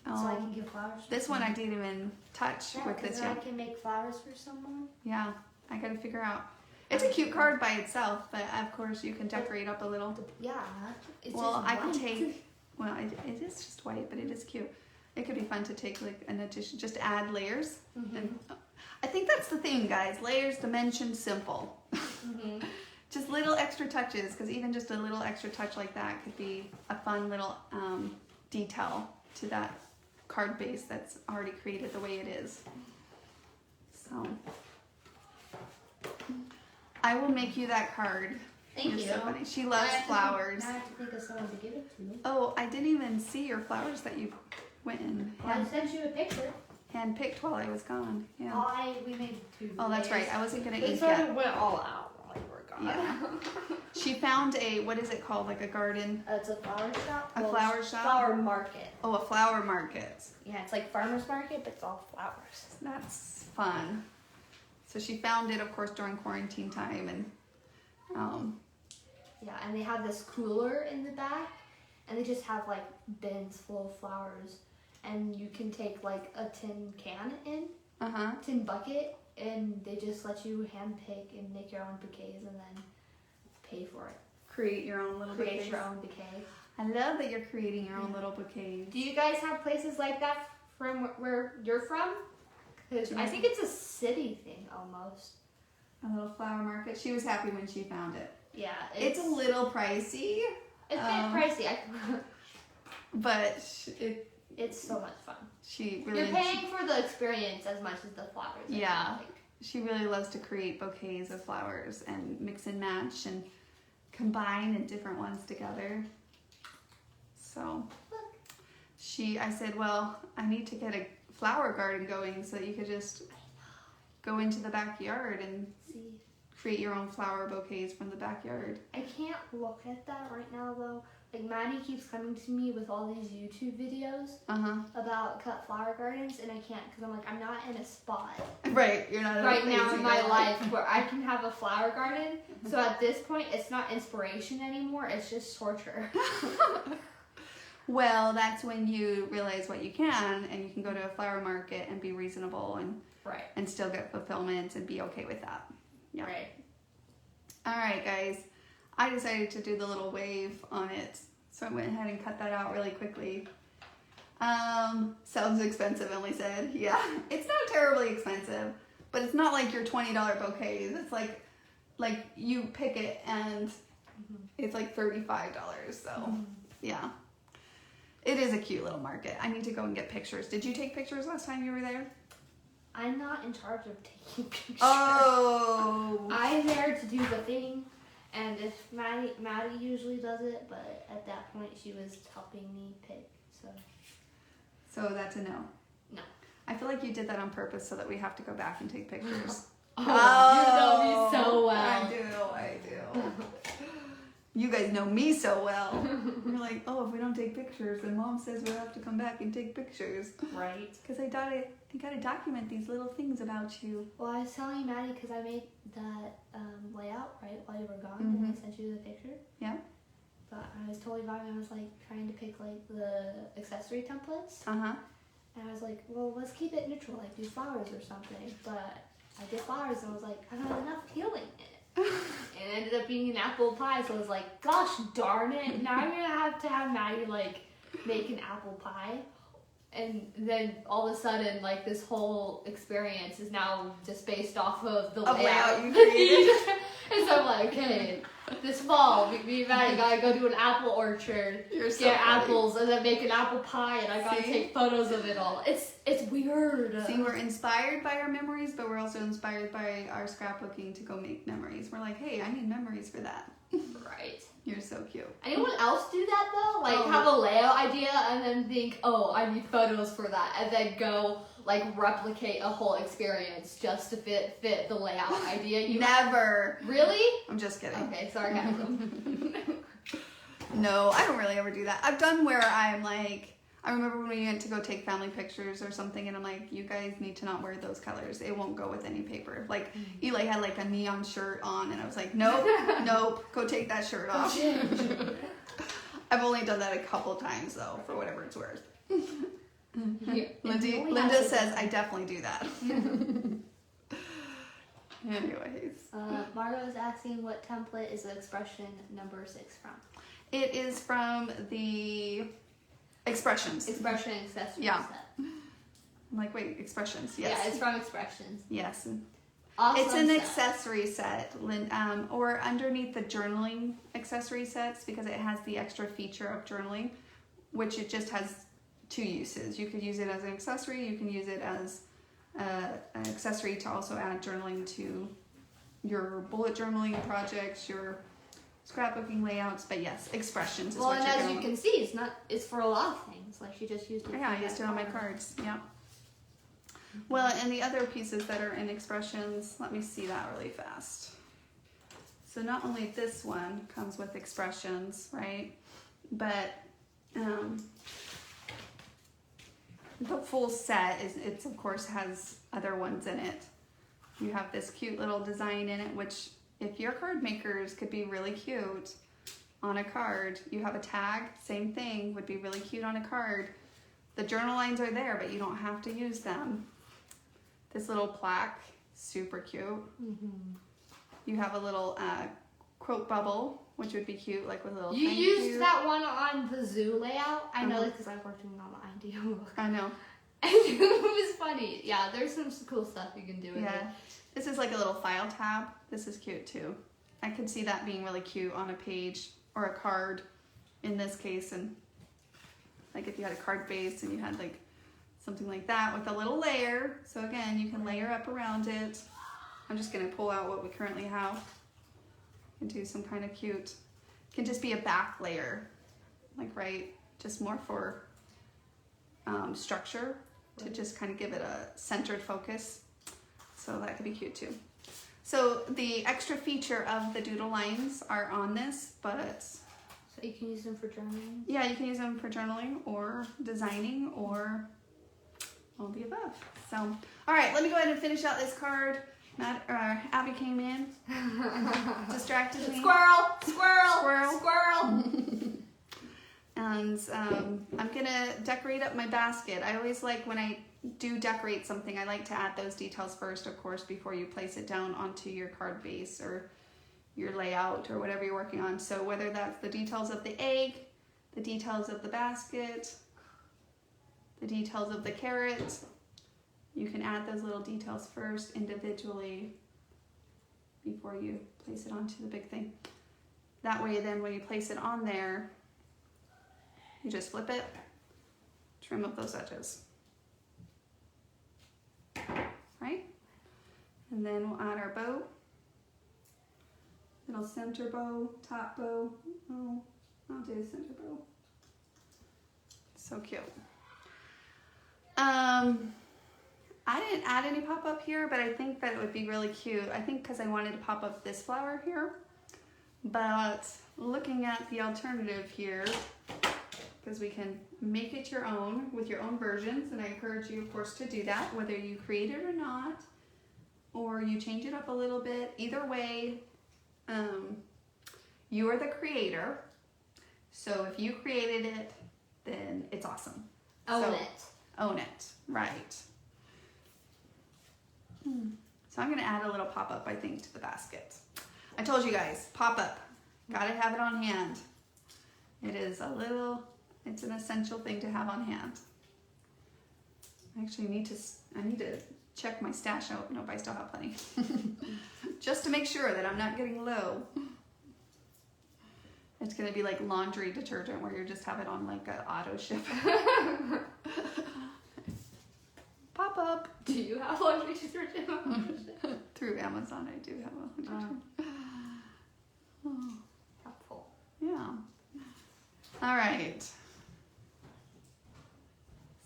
So I can give flowers. This one I didn't even touch Yeah, with this then I yet. can make flowers for someone. Yeah, I got to figure out. It's a cute card by itself, but of course you can decorate up a little. Yeah. It's Well, just I could white. take, well, it is just white, but it is cute. It could be fun to take like an addition, just add layers. Mhm. And I think that's the thing, guys. Layers, dimension, simple. Mhm. Just little extra touches, because even just a little extra touch like that could be a fun little detail to that card base that's already created the way it is. So I will make you that card. Thank You're you. so funny. She loves flowers. Now I have to think of someone to give it to. Oh, I didn't even see your flowers that you went and I sent you a picture. hand picked while I was gone. Yeah. We made 2. Oh, that's right. I wasn't gonna They eat sort yet. of went all out while you were gone. Yeah. She found a, what is it called? Like a garden? It's a flower shop. A flower shop? Flower market. Oh, a flower market. Yeah, it's like farmer's market, but it's all flowers. That's fun. So she found it, of course, during quarantine time, and Yeah, and they have this cooler in the back, and they just have like bins full of flowers, and you can take like a tin can in, tin bucket, and they just let you hand pick and make your own bouquets and then pay for it. create your own little Create bouquets. your own bouquet. I love that you're creating your own little bouquets. Do you guys have places like that from where you're from? Because I think it's a city thing almost. A little flower market. She was happy when she found it. Yeah, It's a little pricey, It's a bit pricey, but it's so much fun. she really You're paying for the experience as much as the flowers. I Yeah. think. She really loves to create bouquets of flowers and mix and match and combine and different ones together. So I said, well, I need to get a flower garden going so that you could just go into the backyard and See, create your own flower bouquets from the backyard. I can't look at that right now though. Like Maddie keeps coming to me with all these YouTube videos about cut flower gardens, and I can't because I'm like, I'm not in a spot Right, you're not right now in my life where I can have a flower garden. So at this point, it's not inspiration anymore. It's just torture. Well, that's when you realize what you can, and you can go to a flower market and be reasonable Right. and still get fulfillment and be okay with that. Yeah. Right. All right, guys. I decided to do the little wave on it, so I went ahead and cut that out really quickly. Sounds expensive, Emily said. Yeah, it's not terribly expensive, but it's not like your $20 bouquets. It's like you pick it and it's like $35. So yeah. It is a cute little market. I need to go and get pictures. Did you take pictures last time you were there? I'm not in charge of taking pictures. Oh. I'm there to do the thing, and if Maddie usually does it, but at that point she was helping me pick, so. So that's a no. No. I feel like you did that on purpose so that we have to go back and take pictures. You know me so well. I do. You guys know me so well. You're like, oh, if we don't take pictures, then Mom says we'll have to come back and take pictures. Right. Because I gotta document these little things about you. Well, I was telling Maddie because I made that layout right while you were gone, Mm-hmm. and I sent you the picture. Yeah. But I was totally vibing. I was like trying to pick like the accessory templates, Uh-huh. and I was like, well, let's keep it neutral, like do flowers or something. But I did flowers, and I was like, I don't have enough healing in it. And it ended up being an apple pie, so I was like, gosh darn it, now I'm gonna have to have Maddie like make an apple pie. And then all of a sudden, like, this whole experience is now just based off of the layout you created. And so I'm like, okay, this fall, me and Maddie gotta go to an apple orchard, You're so get funny. apples, and then make an apple pie, and I gotta See? take photos of it all. It's weird. See, we're inspired by our memories, but we're also inspired by our scrapbooking to go make memories. We're like, hey, I need memories for that. Right. You're so cute. Anyone else do that though? Like Oh. have a layout idea and then think, oh, I need photos for that, and then go like replicate a whole experience just to fit the layout idea. You Never. really? I'm just kidding. Okay, sarcasm. No, I don't really ever do that. I've done where I'm like, I remember when we went to go take family pictures or something, and I'm like, you guys need to not wear those colors. It won't go with any paper. Like, Eli had like a neon shirt on, and I was like, nope, nope, go take that shirt off. I've only done that a couple times though, for whatever it's worth. Here, Linda says I definitely do that. Anyways, Margo is asking what template is the expression number 6 from? it is from the Expressions. Expression accessory Yeah. set. I'm like, wait, Expressions? Yes. Yeah, it's from Expressions. Yes. Awesome It's an set. accessory set, or underneath the journaling accessory sets, because it has the extra feature of journaling, which it just has 2 uses. You could use it as an accessory. You can use it as an accessory to also add journaling to your bullet journaling projects, your scrapbooking layouts. But yes, Expressions is Well, what and you're as gonna you can see, it's for a lot of things. Like she just used it. Yeah, I for used that it on my card. cards. Yeah. Well, and the other pieces that are in Expressions, let me see that really fast. So not only this one comes with Expressions, right? But the full set it's of course has other ones in it. You have this cute little design in it, which if your card makers could be really cute on a card. You have a tag, same thing, would be really cute on a card. The journal lines are there, but you don't have to use them. This little plaque, super cute. Mm-hmm. You have a little quote bubble, which would be cute, like with a little You thank used you. that one on the zoo layout. I know Uh-huh. this because I worked on the idea book. I know. And it was funny. Yeah, there's some cool stuff you can do with Yeah. it. This is like a little file tab. This is cute too. I could see that being really cute on a page or a card in this case, and like if you had a card base and you had like something like that with a little layer. So again, you can layer up around it. I'm just gonna pull out what we currently have and do some kind of cute. It can just be a back layer, like right, just more for structure to just kind of give it a centered focus. So that could be cute too. So the extra feature of the doodle lines are on this, but So you can use them for journaling. yeah, you can use them for journaling or designing or all the above. So, all right, let me go ahead and finish out this card. Abby came in, distracted me. Squirrel! Squirrel! Squirrel. Squirrel! And I'm gonna decorate up my basket. I always like when I do decorate something, I like to add those details first, of course, before you place it down onto your card base or your layout or whatever you're working on. So whether that's the details of the egg, the details of the basket, the details of the carrot, you can add those little details first individually before you place it onto the big thing. That way then when you place it on there, you just flip it trim up those edges. Right? And then we'll add our bow. Little center bow, top bow. Oh, I'll do a center bow. So cute. I didn't add any pop-up here, but I think that it would be really cute. I think because I wanted to pop up this flower here. But looking at the alternative here, because we can make it your own with your own versions, and I encourage you, of course, to do that, whether you create it or not, or you change it up a little bit. Either way, you are the creator. So if you created it, then it's awesome. Own it. Own it, right. So I'm gonna add a little pop-up, I think, to the basket. I told you guys, pop-up, gotta have it on hand. It is it's an essential thing to have on hand. I actually need to check my stash out. Nope, I still have plenty. Just to make sure that I'm not getting low. It's gonna be like laundry detergent where you just have it on like an auto ship. Pop up. Do you have laundry detergent? Through Amazon, I do have a laundry detergent. Helpful. Yeah. All right.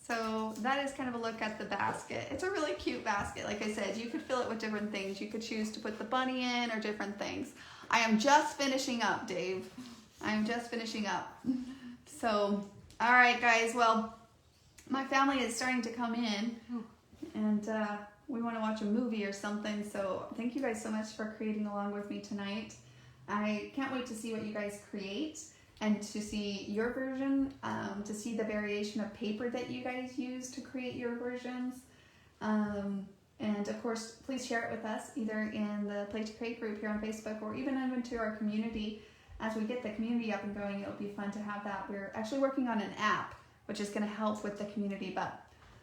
So that is kind of a look at the basket. It's a really cute basket. Like I said, you could fill it with different things. You could choose to put the bunny in or different things. I am just finishing up, Dave. I am just finishing up. So, all right, guys. Well, my family is starting to come in, and we want to watch a movie or something. So thank you guys so much for creating along with me tonight. I can't wait to see what you guys create and to see your version, to see the variation of paper that you guys use to create your versions. And of course, please share it with us either in the Play to Create group here on Facebook or even into our community. As we get the community up and going, it'll be fun to have that. We're actually working on an app, which is going to help with the community, but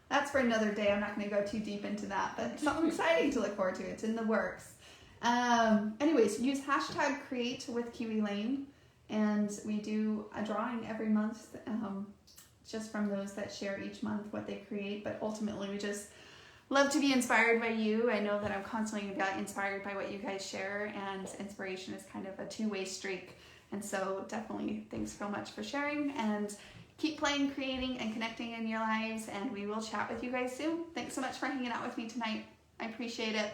that's for another day. I'm not going to go too deep into that, but something exciting to look forward to. It's in the works. Anyways, use hashtag create with Kiwi Lane, and we do a drawing every month just from those that share each month what they create, but ultimately we just love to be inspired by you. I know that I'm constantly inspired by what you guys share, and inspiration is kind of a two-way streak. And so definitely thanks so much for sharing, and keep playing, creating, and connecting in your lives, and we will chat with you guys soon. Thanks so much for hanging out with me tonight. I appreciate it.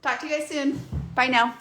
Talk to you guys soon. Bye now.